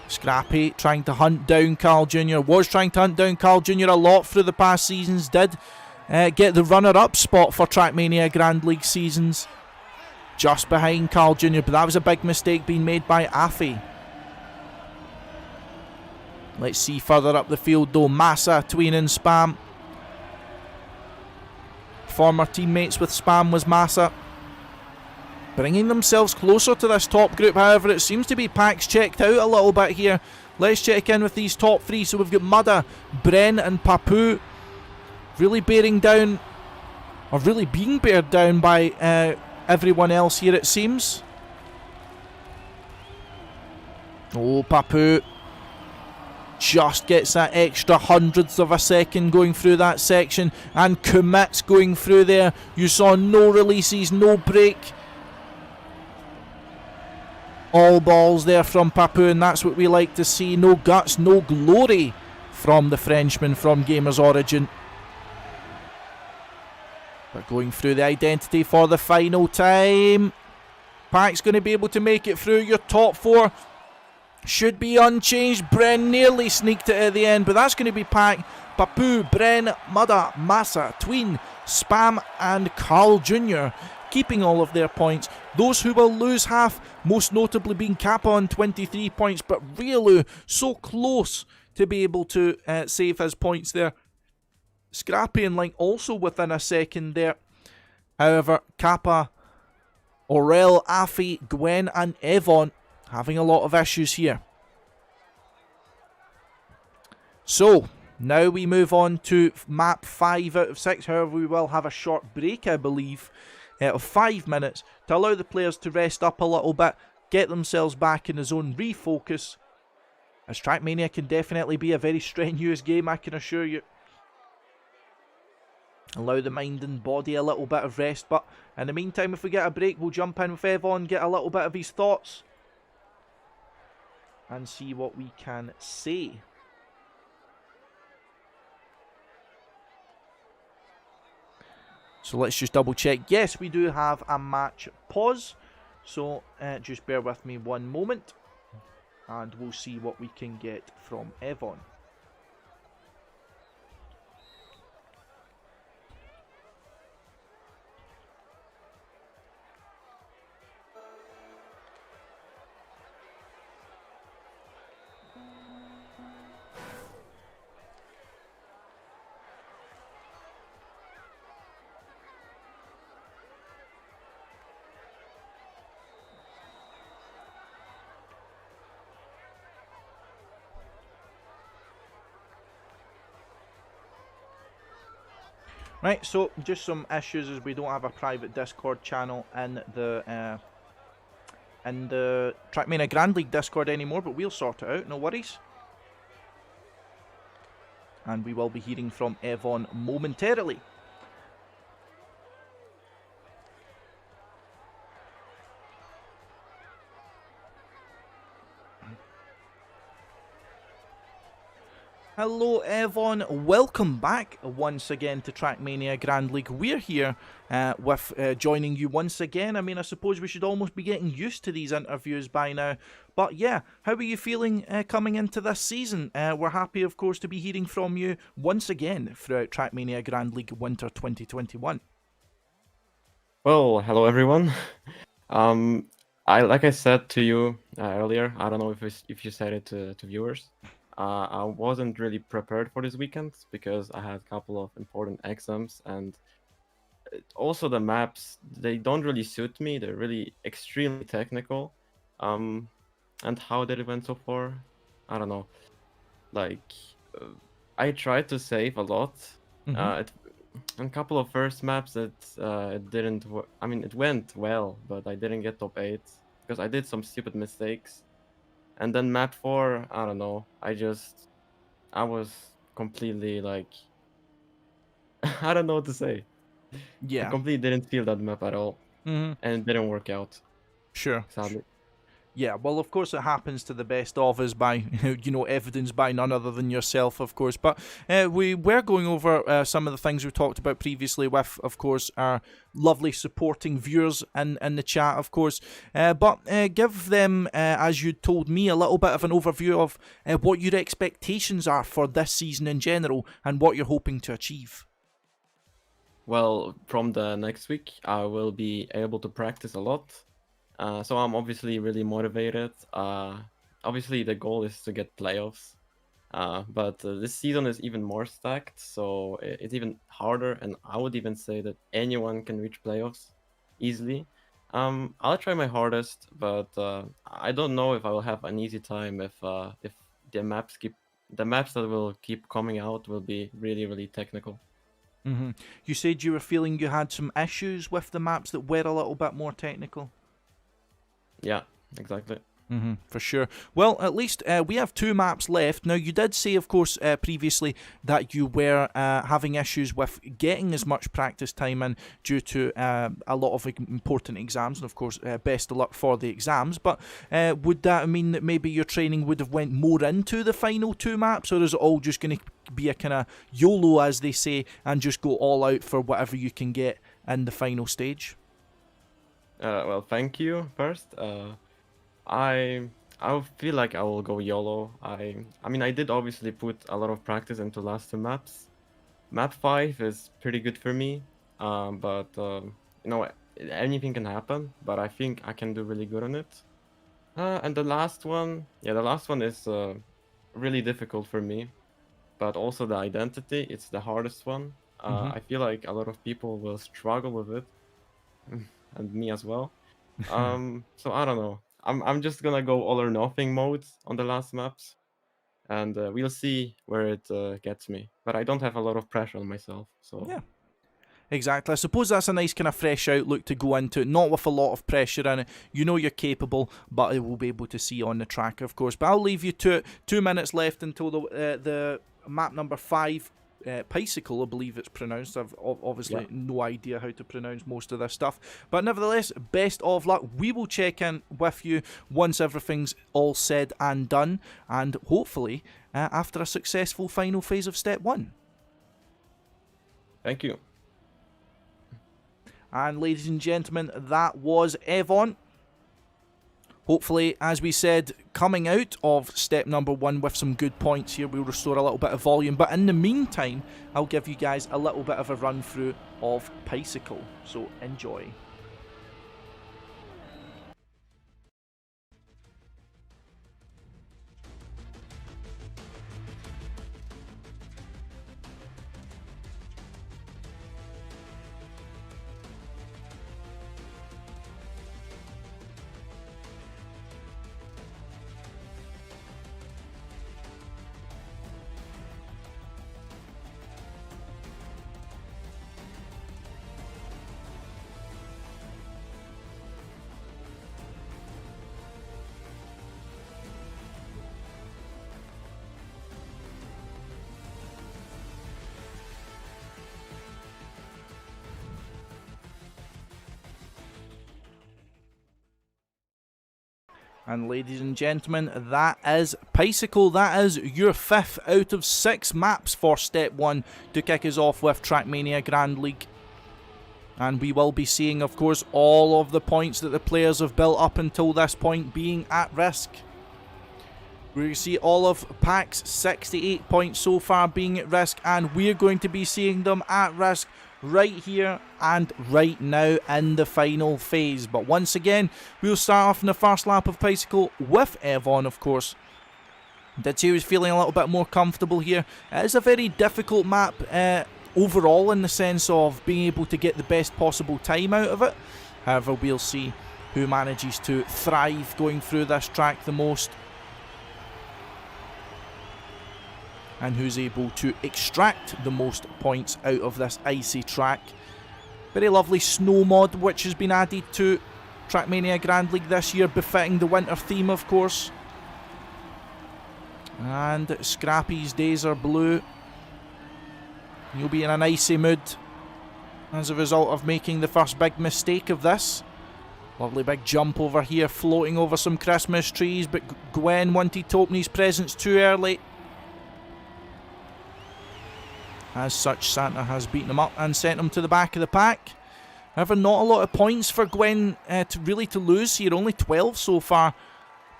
Scrappy trying to hunt down Carl Jr. Was trying to hunt down Carl Jr. a lot through the past seasons. Did get the runner-up spot for Trackmania Grand League seasons. Just behind Carl Jr. But that was a big mistake being made by Afi. Let's see further up the field, though. Massa, Tween and Spam. Former teammates with Spam was Massa. Bringing themselves closer to this top group, however, it seems to be Pack's checked out a little bit here. Let's check in with these top 3. So we've got Mudda, Bren and Papu really bearing down, or really being bared down by everyone else here, it seems. Oh, Papu just gets that extra hundredths of a second going through that section, and commits going through there. You saw no releases, no break. All balls there from Papu, and that's what we like to see. No guts, no glory from the Frenchman from Gamers Origin. But going through the identity for the final time. Pack's going to be able to make it through. Your top 4 should be unchanged. Bren nearly sneaked it at the end, but that's going to be Pack, Papu, Bren, Mudda, Massa, Tween, Spam and Carl Jr. keeping all of their points. Those who will lose half, most notably being Kappa on 23 points, but Rielu so close to be able to save his points there. Scrappy and Link also within a second there. However, Kappa, Aurel, Afi, Gwen and evoN having a lot of issues here. So, now we move on to map 5 out of 6. However, we will have a short break, I believe, of 5 minutes to allow the players to rest up a little bit, get themselves back in the zone, refocus. As Trackmania can definitely be a very strenuous game, I can assure you. Allow the mind and body a little bit of rest, but in the meantime, if we get a break, we'll jump in with evoN, get a little bit of his thoughts, and see what we can say. So let's just double check. Yes, we do have a match pause. So just bear with me one moment and we'll see what we can get from evoN. Right, so just some issues as we don't have a private Discord channel in the Trackmania Grand League Discord anymore, but we'll sort it out, no worries. and we will be hearing from TMGL momentarily. Hello TMGL, welcome back once again to Trackmania Grand League. We're here with joining you once again. I mean, I suppose we should almost be getting used to these interviews by now. But yeah, how are you feeling coming into this season? We're happy, of course, to be hearing from you once again throughout Trackmania Grand League Winter 2021. Well, hello everyone. Like I said to you earlier, I don't know if you said it to viewers. I wasn't really prepared for this weekend because I had a couple of important exams, and also the maps, they don't really suit me. They're really extremely technical. And how did it went so far? I don't know. Like, I tried to save a lot. A couple of first maps that it didn't I mean, it went well, but I didn't get top 8 because I did some stupid mistakes. And then map 4, I don't know, I was completely like I don't know what to say. I completely didn't feel that map at all. And it didn't work out. Sure. Sadly. Yeah, well, of course, it happens to the best of us by, evidenced by none other than yourself, of course. But we were going over some of the things we talked about previously with, of course, our lovely supporting viewers in the chat, of course. But give them, as you told me, a little bit of an overview of what your expectations are for this season in general and what you're hoping to achieve. Well, from the next week, I will be able to practice a lot. So I'm obviously really motivated. Obviously, the goal is to get playoffs. But this season is even more stacked, so it's even harder. And I would even say that anyone can reach playoffs easily. I'll try my hardest, but I don't know if I will have an easy time if the maps that will keep coming out will be really, really technical. You said you were feeling you had some issues with the maps that were a little bit more technical. Yeah, exactly. For sure. Well, at least we have 2 maps left. Now, you did say, of course, previously that you were having issues with getting as much practice time in due to a lot of important exams. And, of course, best of luck for the exams. But would that mean that maybe your training would have went more into the final 2 maps? Or is it all just going to be a kind of YOLO, as they say, and just go all out for whatever you can get in the final stage? Well, thank you first. I feel like I will go YOLO. I mean, I did obviously put a lot of practice into last 2 maps. Map 5 is pretty good for me, but anything can happen. But I think I can do really good on it. And the last one is really difficult for me. But also the identity, it's the hardest one. I feel like a lot of people will struggle with it. And me as well. So I don't know. I'm just gonna go all or nothing mode on the last maps, and we'll see where it gets me. But I don't have a lot of pressure on myself, so yeah. Exactly. I suppose that's a nice kind of fresh outlook to go into it, not with a lot of pressure in it. You know you're capable, but it will be able to see on the track, of course. But I'll leave you to it. 2 minutes left until the map number 5. Bicycle, I believe it's pronounced. I've obviously no idea how to pronounce most of this stuff, but nevertheless, best of luck. We will check in with you once everything's all said and done, and hopefully after a successful final phase of step 1. Thank you. And ladies and gentlemen, that was TMGL. Hopefully, as we said, coming out of step number 1 with some good points here, we'll restore a little bit of volume. But in the meantime, I'll give you guys a little bit of a run through of Bicycle. So enjoy. And ladies and gentlemen, that is Bicycle. That is your 5th out of 6 maps for Step 1 to kick us off with Trackmania Grand League. And we will be seeing, of course, all of the points that the players have built up until this point being at risk. We see all of Pac's 68 points so far being at risk, and we're going to be seeing them at risk right here and right now in the final phase. But once again, we'll start off in the first lap of Bicycle with evoN, of course. Did say he was feeling a little bit more comfortable here. It is a very difficult map overall in the sense of being able to get the best possible time out of it. However, we'll see who manages to thrive going through this track the most, and who's able to extract the most points out of this icy track. Very lovely snow mod which has been added to Trackmania Grand League this year, befitting the winter theme, of course. And Scrappy's days are blue. He'll be in an icy mood as a result of making the first big mistake of this. Lovely big jump over here, floating over some Christmas trees, but Gwen wanted to open his presents too early. As such, Santa has beaten him up and sent him to the back of the pack. However, not a lot of points for Gwen to lose here, only 12 so far.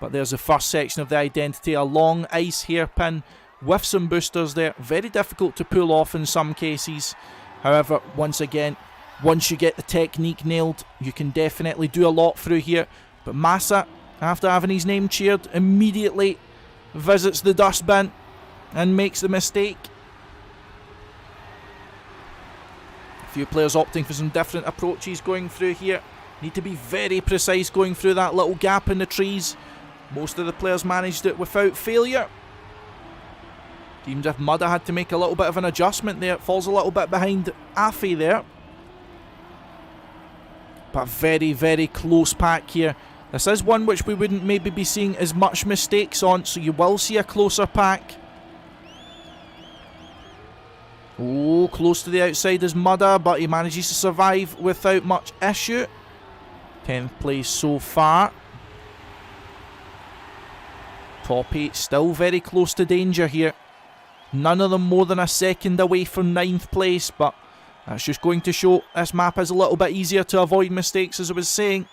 But there's the first section of the identity, a long ice hairpin with some boosters there. Very difficult to pull off in some cases. However, once again, once you get the technique nailed, you can definitely do a lot through here. But Massa, after having his name cheered, immediately visits the dustbin and makes the mistake. A few players opting for some different approaches going through here. Need to be very precise going through that little gap in the trees. Most of the players managed it without failure. Seems if Mudda had to make a little bit of an adjustment there. It falls a little bit behind Afi there. But very, very close pack here. This is one which we wouldn't maybe be seeing as much mistakes on, so you will see a closer pack. Oh, close to the outside is Mudda, but he manages to survive without much issue. 10th place so far. Top 8 still very close to danger here. None of them more than a second away from 9th place, but that's just going to show this map is a little bit easier to avoid mistakes, as I was saying.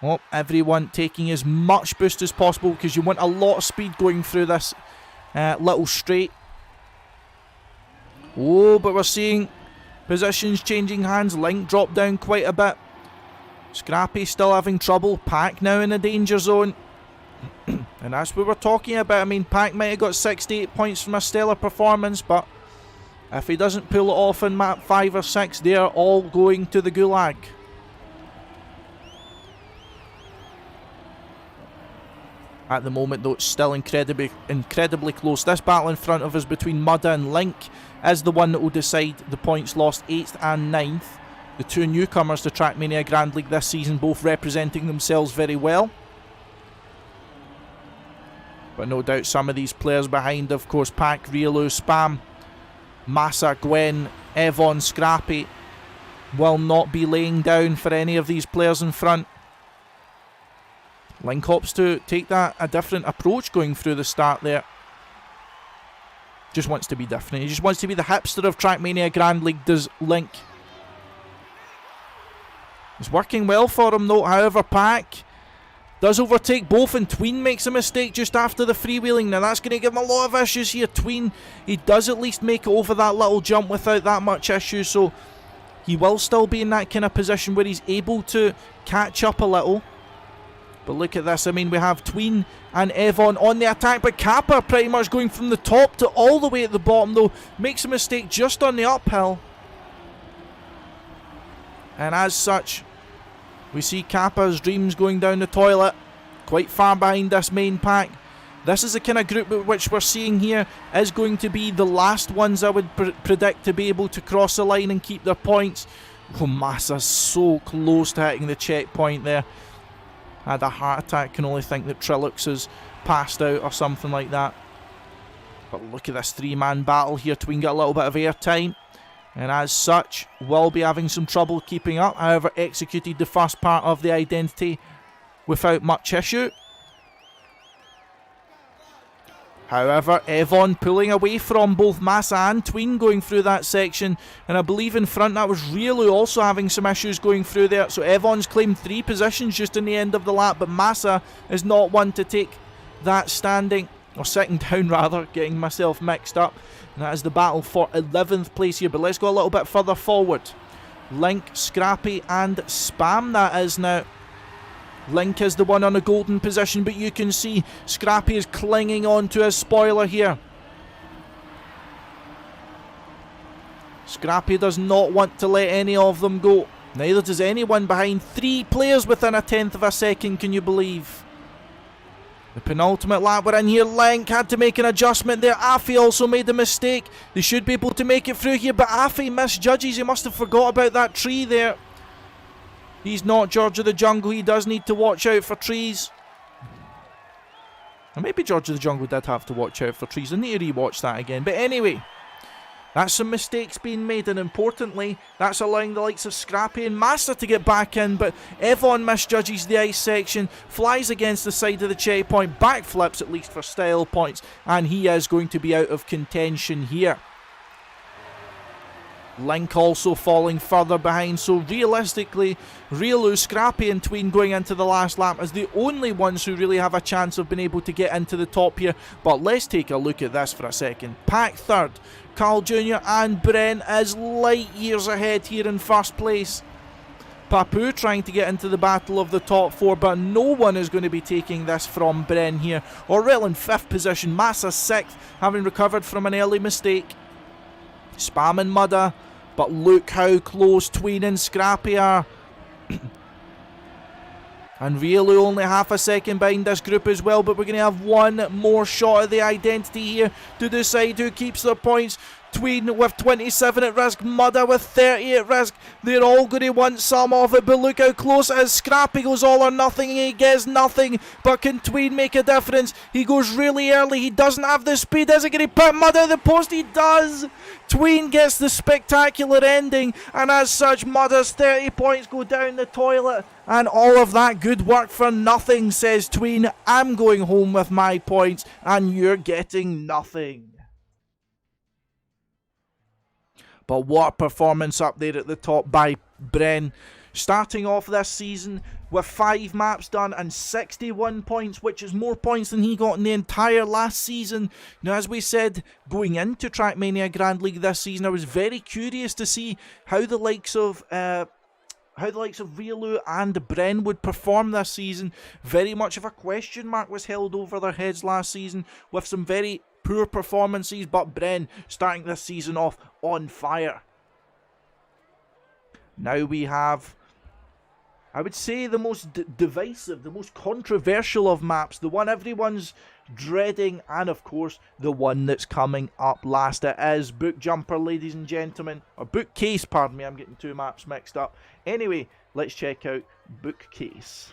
Oh, everyone taking as much boost as possible because you want a lot of speed going through this little straight. Oh, but we're seeing positions changing hands. Link dropped down quite a bit. Scrappy still having trouble. Pack now in the danger zone. And that's what we're talking about. I mean, Pack might have got 68 points from a stellar performance, but if he doesn't pull it off in map 5 or 6, they are all going to the gulag. At the moment, though, it's still incredibly close. This battle in front of us between Mudda and Link is the one that will decide the points lost 8th and 9th. The two newcomers to Trackmania Grand League this season, both representing themselves very well. But no doubt some of these players behind, of course, Pack, Riolu, Spam, Massa, Gwen, evoN, Scrappy, will not be laying down for any of these players in front. Link opts to take a different approach going through the start there. Just wants to be different. He just wants to be the hipster of Trackmania Grand League, does Link. It's working well for him though. However, Pack does overtake both, and Tween makes a mistake just after the freewheeling. Now that's going to give him a lot of issues here. Tween, he does at least make it over that little jump without that much issue, so he will still be in that kind of position where he's able to catch up a little. But look at this, I mean, we have Tween and evoN on the attack, but Kappa pretty much going from the top to all the way at the bottom though. Makes a mistake just on the uphill. And as such, we see Kappa's dreams going down the toilet, quite far behind this main pack. This is the kind of group which we're seeing here is going to be the last ones I would predict to be able to cross the line and keep their points. Oh, Massa's so close to hitting the checkpoint there. Had a heart attack, can only think that Trilux has passed out or something like that. But look at this three-man battle here. Tween got a little bit of airtime, and as such will be having some trouble keeping up. However, executed the first part of the identity without much issue. However, TMGL pulling away from both Massa and Tween going through that section. And I believe in front that was Riolu also having some issues going through there. So TMGL's claimed 3 positions just in the end of the lap. But Massa is not one to take that standing, or sitting down rather, getting myself mixed up. And that is the battle for 11th place here. But let's go a little bit further forward. Link, Scrappy and Spam that is now. Link is the one on a golden position, but you can see Scrappy is clinging on to his spoiler here. Scrappy does not want to let any of them go. Neither does anyone behind. 3 players within a 10th of a second, can you believe? The penultimate lap we're in here. Link had to make an adjustment there. Afi also made a mistake. They should be able to make it through here, but Afi misjudges. He must have forgot about that tree there. He's not George of the Jungle. He does need to watch out for trees. Or maybe George of the Jungle did have to watch out for trees. I need to rewatch that again. But anyway, that's some mistakes being made. And importantly, that's allowing the likes of Scrappy and Massa to get back in. But TMGL misjudges the ice section. Flies against the side of the checkpoint. Backflips at least for style points. And he is going to be out of contention here. Link also falling further behind, so realistically, Riolu, Scrappy and Tween going into the last lap as the only ones who really have a chance of being able to get into the top here. But let's take a look at this for a second. Pack third, Carl Jr. and Bren is light years ahead here in first place. Papu trying to get into the battle of the top 4, but no one is going to be taking this from Bren here. Orrell in 5th position, Massa 6th, having recovered from an early mistake. Spam and Mudda. But look how close Tween and Scrappy are. And Riolu only half a second behind this group as well. But we're going to have one more shot at the identity here to decide who keeps their points. Tween with 27 at risk, Mudda with 30 at risk. They're all going to want some of it, but look how close it is. Scrappy goes all or nothing and he gets nothing. But can Tween make a difference? He goes really early. He doesn't have the speed. Is he going to put Mudda at the post? He does. Tween gets the spectacular ending, and as such, Mudda's 30 points go down the toilet. And all of that good work for nothing, says Tween. I'm going home with my points, and you're getting nothing. But what a performance up there at the top by Bren. Starting off this season with 5 maps done and 61 points, which is more points than he got in the entire last season. Now, as we said, going into Trackmania Grand League this season, I was very curious to see how the likes of Riolu and Bren would perform this season. Very much of a question mark was held over their heads last season with some very poor performances, but Bren starting this season off on fire. Now we have, I would say, the most divisive, the most controversial of maps, the one everyone's dreading, and of course the one that's coming up last. It is Book Jumper, ladies and gentlemen, or Bookcase, pardon me, I'm getting 2 maps mixed up. Anyway, let's check out Bookcase.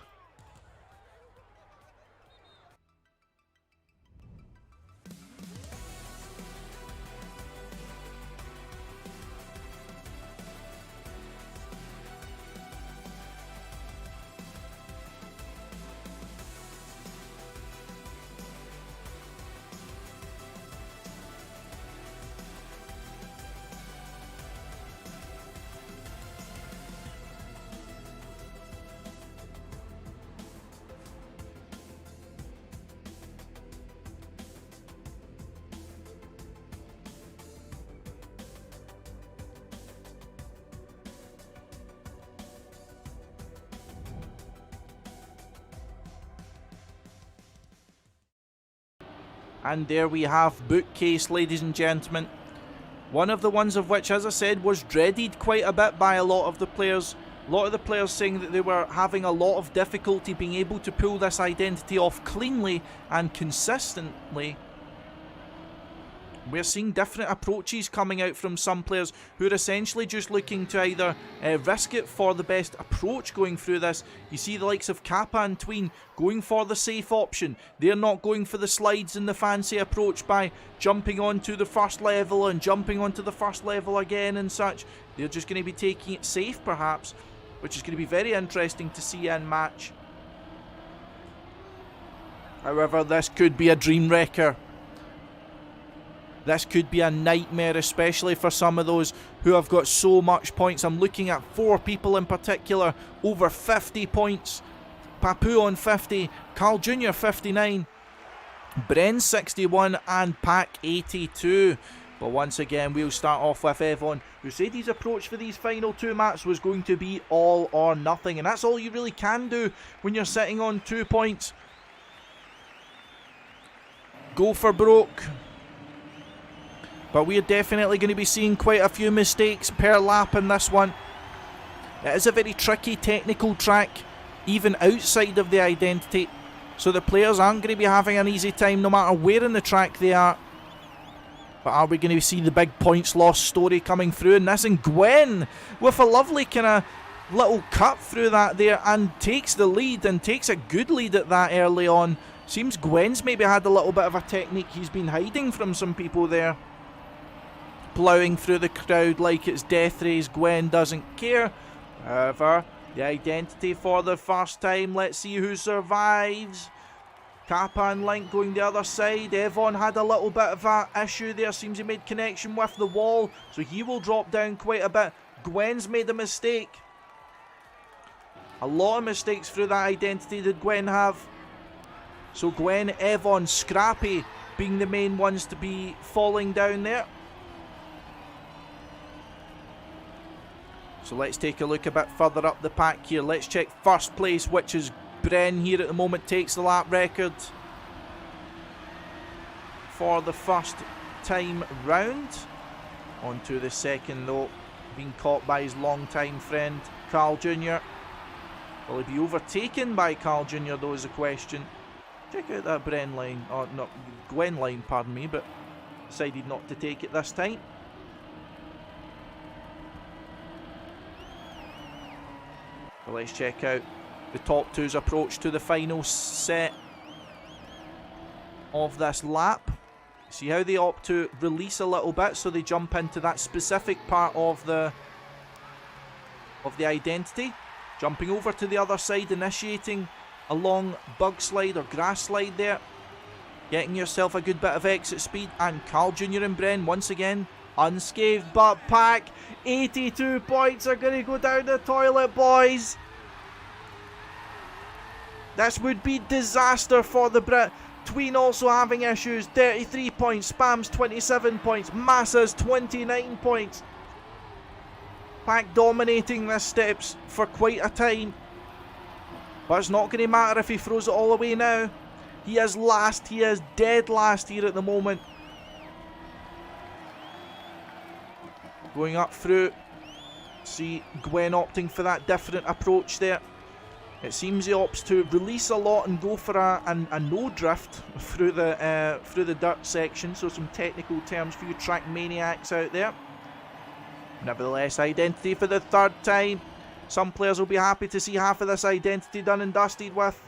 And there we have Bookcase, ladies and gentlemen. One of the ones of which, as I said, was dreaded quite a bit by a lot of the players. A lot of the players saying that they were having a lot of difficulty being able to pull this identity off cleanly and consistently. We're seeing different approaches coming out from some players who are essentially just looking to either risk it for the best approach going through this. You see the likes of Kappa and Tween going for the safe option. They're not going for the slides and the fancy approach by jumping onto the first level and jumping onto the first level again and such. They're just going to be taking it safe perhaps, which is going to be very interesting to see in match. However, this could be a dream wrecker. This could be a nightmare, especially for some of those who have got so much points. I'm looking at 4 people in particular, over 50 points. Papu on 50, Carl Jr. 59, Bren 61 and Pack 82. But once again, we'll start off with evoN, who said his approach for these final 2 maps was going to be all or nothing. And that's all you really can do when you're sitting on 2 points. Go for broke. But we're definitely going to be seeing quite a few mistakes per lap in this one. It is a very tricky technical track, even outside of the identity. So the players aren't going to be having an easy time no matter where in the track they are. But are we going to see the big points loss story coming through in this? And Gwen with a lovely kind of little cut through that there and takes the lead, and takes a good lead at that early on. Seems Gwen's maybe had a little bit of a technique he's been hiding from some people there. Ploughing through the crowd like it's death race. Gwen doesn't care. However, the identity for the first time. Let's see who survives. Kappa and Link going the other side. evoN had a little bit of an issue there. Seems he made connection with the wall, so he will drop down quite a bit. Gwen's made a mistake. A lot of mistakes through that identity did Gwen have. So Gwen, evoN, Scrappy being the main ones to be falling down there. So let's take a look a bit further up the pack here. Let's check first place, which is Bren here at the moment, takes the lap record for the first time round. On to the second though, being caught by his long-time friend Carl Jr. Will he be overtaken by Carl Jr. though is the question. Check out that Bren line, or not Gwen line, pardon me, but decided not to take it this time. Well, let's check out the top two's approach to the final set of this lap. See how they opt to release a little bit, so they jump into that specific part of the identity. Jumping over to the other side, initiating a long bug slide or grass slide there. Getting yourself a good bit of exit speed, and Carl Jr. and Bren once again unscathed, but Pack 82 points are going to go down the toilet, boys. This would be disaster for the Brit. Tween also having issues, 33 points, Spams 27 points, Massa's 29 points. Pack dominating this steps for quite a time. But it's not going to matter if he throws it all away now. He is last, he is dead last here at the moment. Going up through, see Gwen opting for that different approach there. It seems he opts to release a lot and go for a no drift through the dirt section. So some technical terms for you track maniacs out there. Nevertheless, identity for the third time. Some players will be happy to see half of this identity done and dusted with.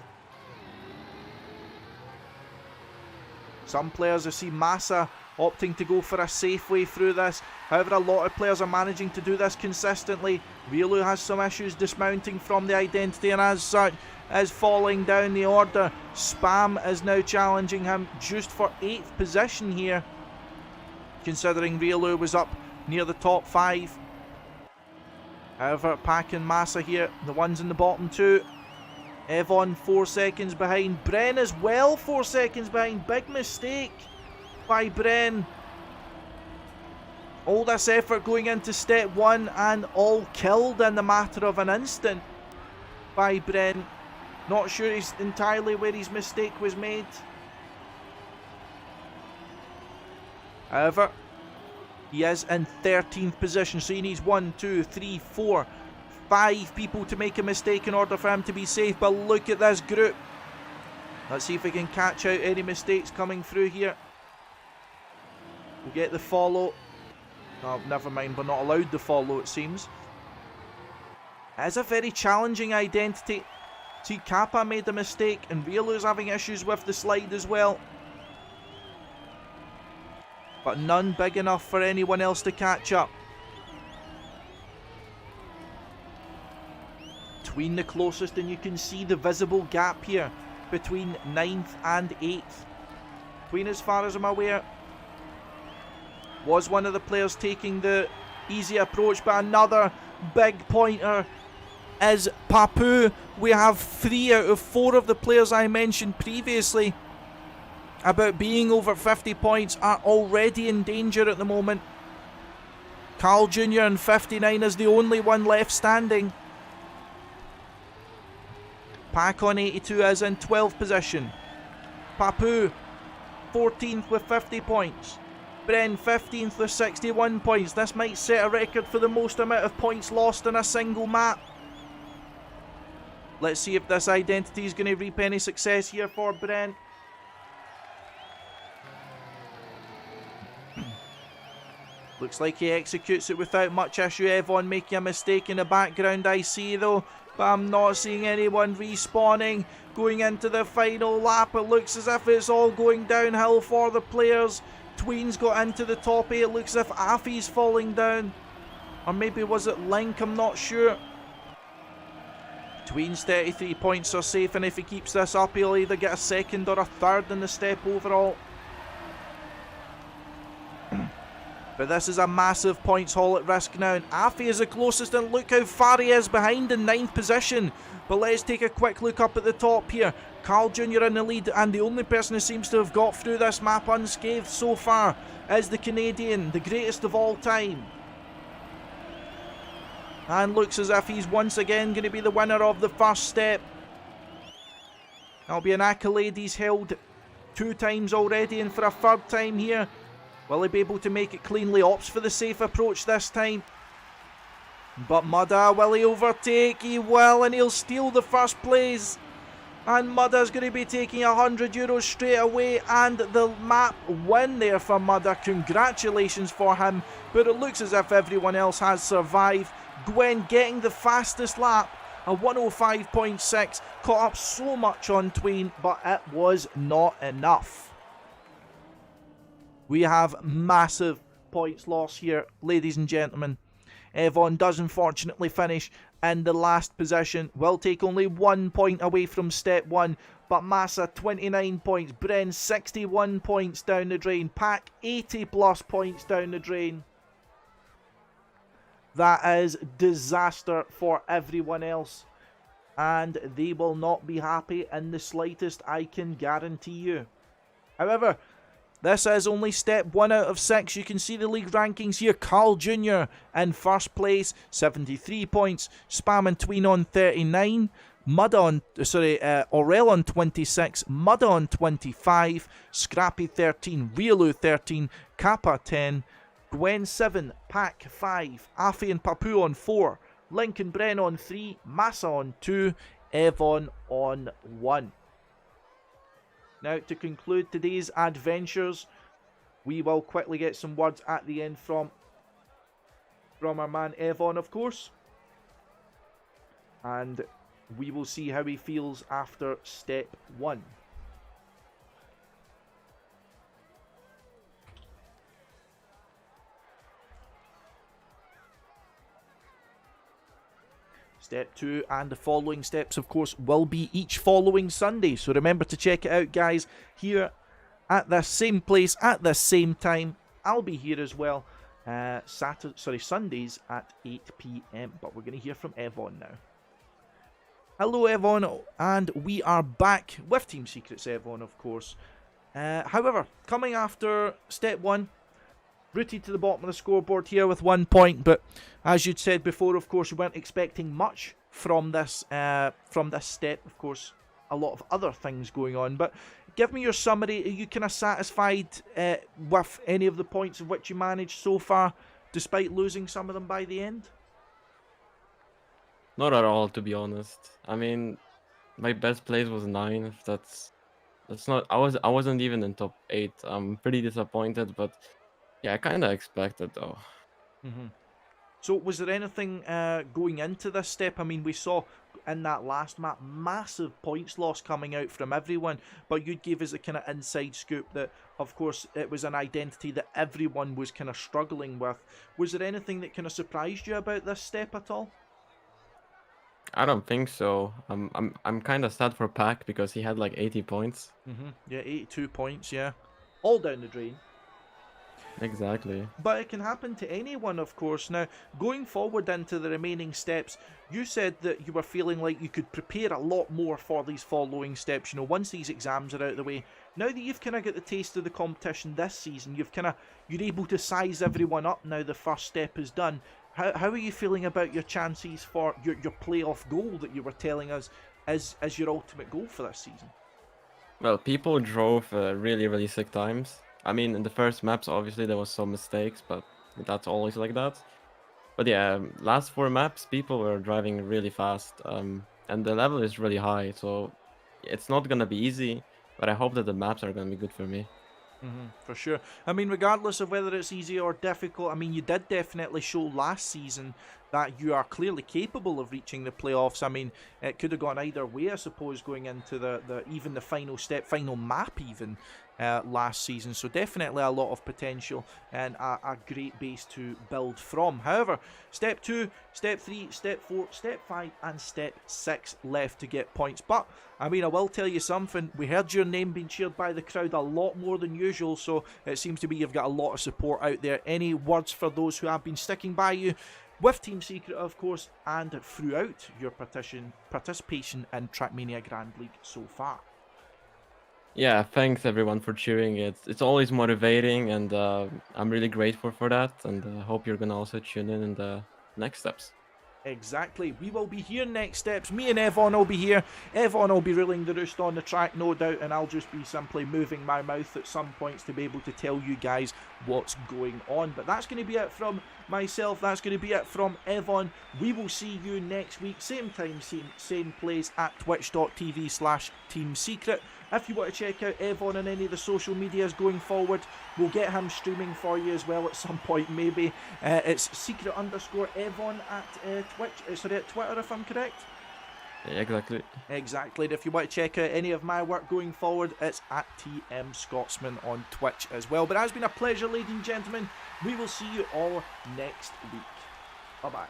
Some players, I see Massa opting to go for a safe way through this. However, a lot of players are managing to do this consistently. Riolu has some issues dismounting from the identity, and as such is falling down the order. Spam is now challenging him just for 8th position here, considering Riolu was up near the top 5. However, Pack and Massa here, the ones in the bottom 2. evoN 4 seconds behind. Bren as well 4 seconds behind. Big mistake by Bren. All this effort going into step 1 and all killed in the matter of an instant by Bren. Not sure entirely where his mistake was made. However, he is in 13th position, so he needs 1, 2, 3, 4, 5 people to make a mistake in order for him to be safe. But look at this group. Let's see if we can catch out any mistakes coming through here. We'll get the follow. Oh, never mind, we're not allowed the follow, it seems. It is a very challenging identity. See, Kappa made a mistake, and Riolu's having issues with the slide as well. But none big enough for anyone else to catch up. Tween the closest, and you can see the visible gap here between 9th and 8th. Tween, as far as I'm aware, was one of the players taking the easy approach, but another big pointer is Papu. We have 3 out of 4 of the players I mentioned previously about being over 50 points are already in danger at the moment. Carl Jr. in 59 is the only one left standing. Pack on 82 is in 12th position. Papu 14th with 50 points. Bren 15th with 61 points. This might set a record for the most amount of points lost in a single map. Let's see if this identity is going to reap any success here for Bren. Looks like he executes it without much issue. evoN making a mistake in the background, I see though. But I'm not seeing anyone respawning. Going into the final lap, it looks as if it's all going downhill for the players. Tween's got into the top 8. It looks as if Afi's falling down. Or maybe was it Link, I'm not sure. Tween's 33 points are safe, and if he keeps this up, he'll either get a 2nd or a 3rd in the step overall. But this is a massive points haul at risk now. And Afi is the closest, and look how far he is behind in 9th position. But let's take a quick look up at the top here. Carl Jr. in the lead, and the only person who seems to have got through this map unscathed so far is the Canadian, the greatest of all time. And looks as if he's once again going to be the winner of the first step. That'll be an accolade he's held 2 times already, and for a 3rd time here. Will he be able to make it cleanly? Opts for the safe approach this time. But Mudda, will he overtake? He will, and he'll steal the first place. And Mudda's going to be taking €100 straight away, and the map win there for Mudda. Congratulations for him. But it looks as if everyone else has survived. Gwen getting the fastest lap, a 105.6, caught up so much on Tween, but it was not enough. We have massive points loss here, ladies and gentlemen. evoN does unfortunately finish in the last position. Will take only 1 point away from step 1. But Massa 29 points. Bren 61 points down the drain. Pack 80 plus points down the drain. That is disaster for everyone else. And they will not be happy in the slightest, I can guarantee you. However, this is only step 1 out of 6. You can see the league rankings here. Carl Jr. in first place, 73 points. Spam and Tween on 39. Aurel on 26. Mudda on 25. Scrappy 13. Riolu 13. Kappa 10. Gwen 7. Pack 5. Afi and Papu on 4. Link and Bren on 3. Massa on 2. evoN on 1. Now, to conclude today's adventures, we will quickly get some words at the end from our man evoN, of course. And we will see how he feels after step 1. Step 2 and the following steps, of course, will be each following Sunday. So remember to check it out, guys, here at the same place, at the same time. I'll be here as well, Sundays at 8 PM. But we're going to hear from evoN now. Hello, evoN, and we are back with Team Secret's evoN, of course. However, coming after step 1, rooted to the bottom of the scoreboard here with 1 point, but as you'd said before, of course, we weren't expecting much from this step. Of course, a lot of other things going on, but give me your summary. Are you kind of satisfied with any of the points of which you managed so far, despite losing some of them by the end? Not at all, to be honest. I mean, my best place was 9. That's not. I wasn't even in top 8. I'm pretty disappointed, but yeah, I kind of expected though. So was there anything going into this step? I mean, we saw in that last map massive points loss coming out from everyone, but you gave us a kind of inside scoop that, of course, it was an identity that everyone was kind of struggling with. Was there anything that kind of surprised you about this step at all? I don't think so. I'm kind of sad for Pac because he had like 80 points. Yeah, 82 points, yeah. All down the drain. Exactly. But it can happen to anyone, of course. Now, going forward into the remaining steps, you said that you were feeling like you could prepare a lot more for these following steps, you know, once these exams are out of the way. Now that you've kind of got the taste of the competition this season, you're able to size everyone up now the first step is done. How are you feeling about your chances for your playoff goal that you were telling us as your ultimate goal for this season? Well, people drove really, really sick times. I mean, in the first maps, obviously there was some mistakes, but that's always like that. But yeah, last 4 maps, people were driving really fast, and the level is really high, so it's not gonna be easy. But I hope that the maps are gonna be good for me. For sure. I mean, regardless of whether it's easy or difficult, I mean, you did definitely show last season that you are clearly capable of reaching the playoffs. I mean, it could have gone either way, I suppose, going into the even the final step, final map, even last season. So definitely a lot of potential and a great base to build from. However, step 2, step 3, step 4, step 5, and step 6 left to get points. But I mean, I will tell you something. We heard your name being cheered by the crowd a lot more than usual, so it seems to be you've got a lot of support out there. Any words for those who have been sticking by you with Team Secret, of course, and throughout your participation in Trackmania Grand League so far? Yeah, thanks everyone for cheering. It's always motivating, and I'm really grateful for that. And hope you're gonna also tune in the next steps. Exactly. We will be here next steps. Me and evoN will be here. evoN will be ruling the roost on the track, no doubt, and I'll just be simply moving my mouth at some points to be able to tell you guys what's going on. But that's going to be it from myself. That's going to be it from evoN. We will see you next week. Same time, same place at twitch.tv/Team Secret. If you want to check out evoN on any of the social medias going forward, we'll get him streaming for you as well at some point, maybe. It's secret_evoN at at Twitter, if I'm correct. Yeah, exactly. Exactly. And if you want to check out any of my work going forward, it's at TM Scotsman on Twitch as well. But it has been a pleasure, ladies and gentlemen. We will see you all next week. Bye-bye.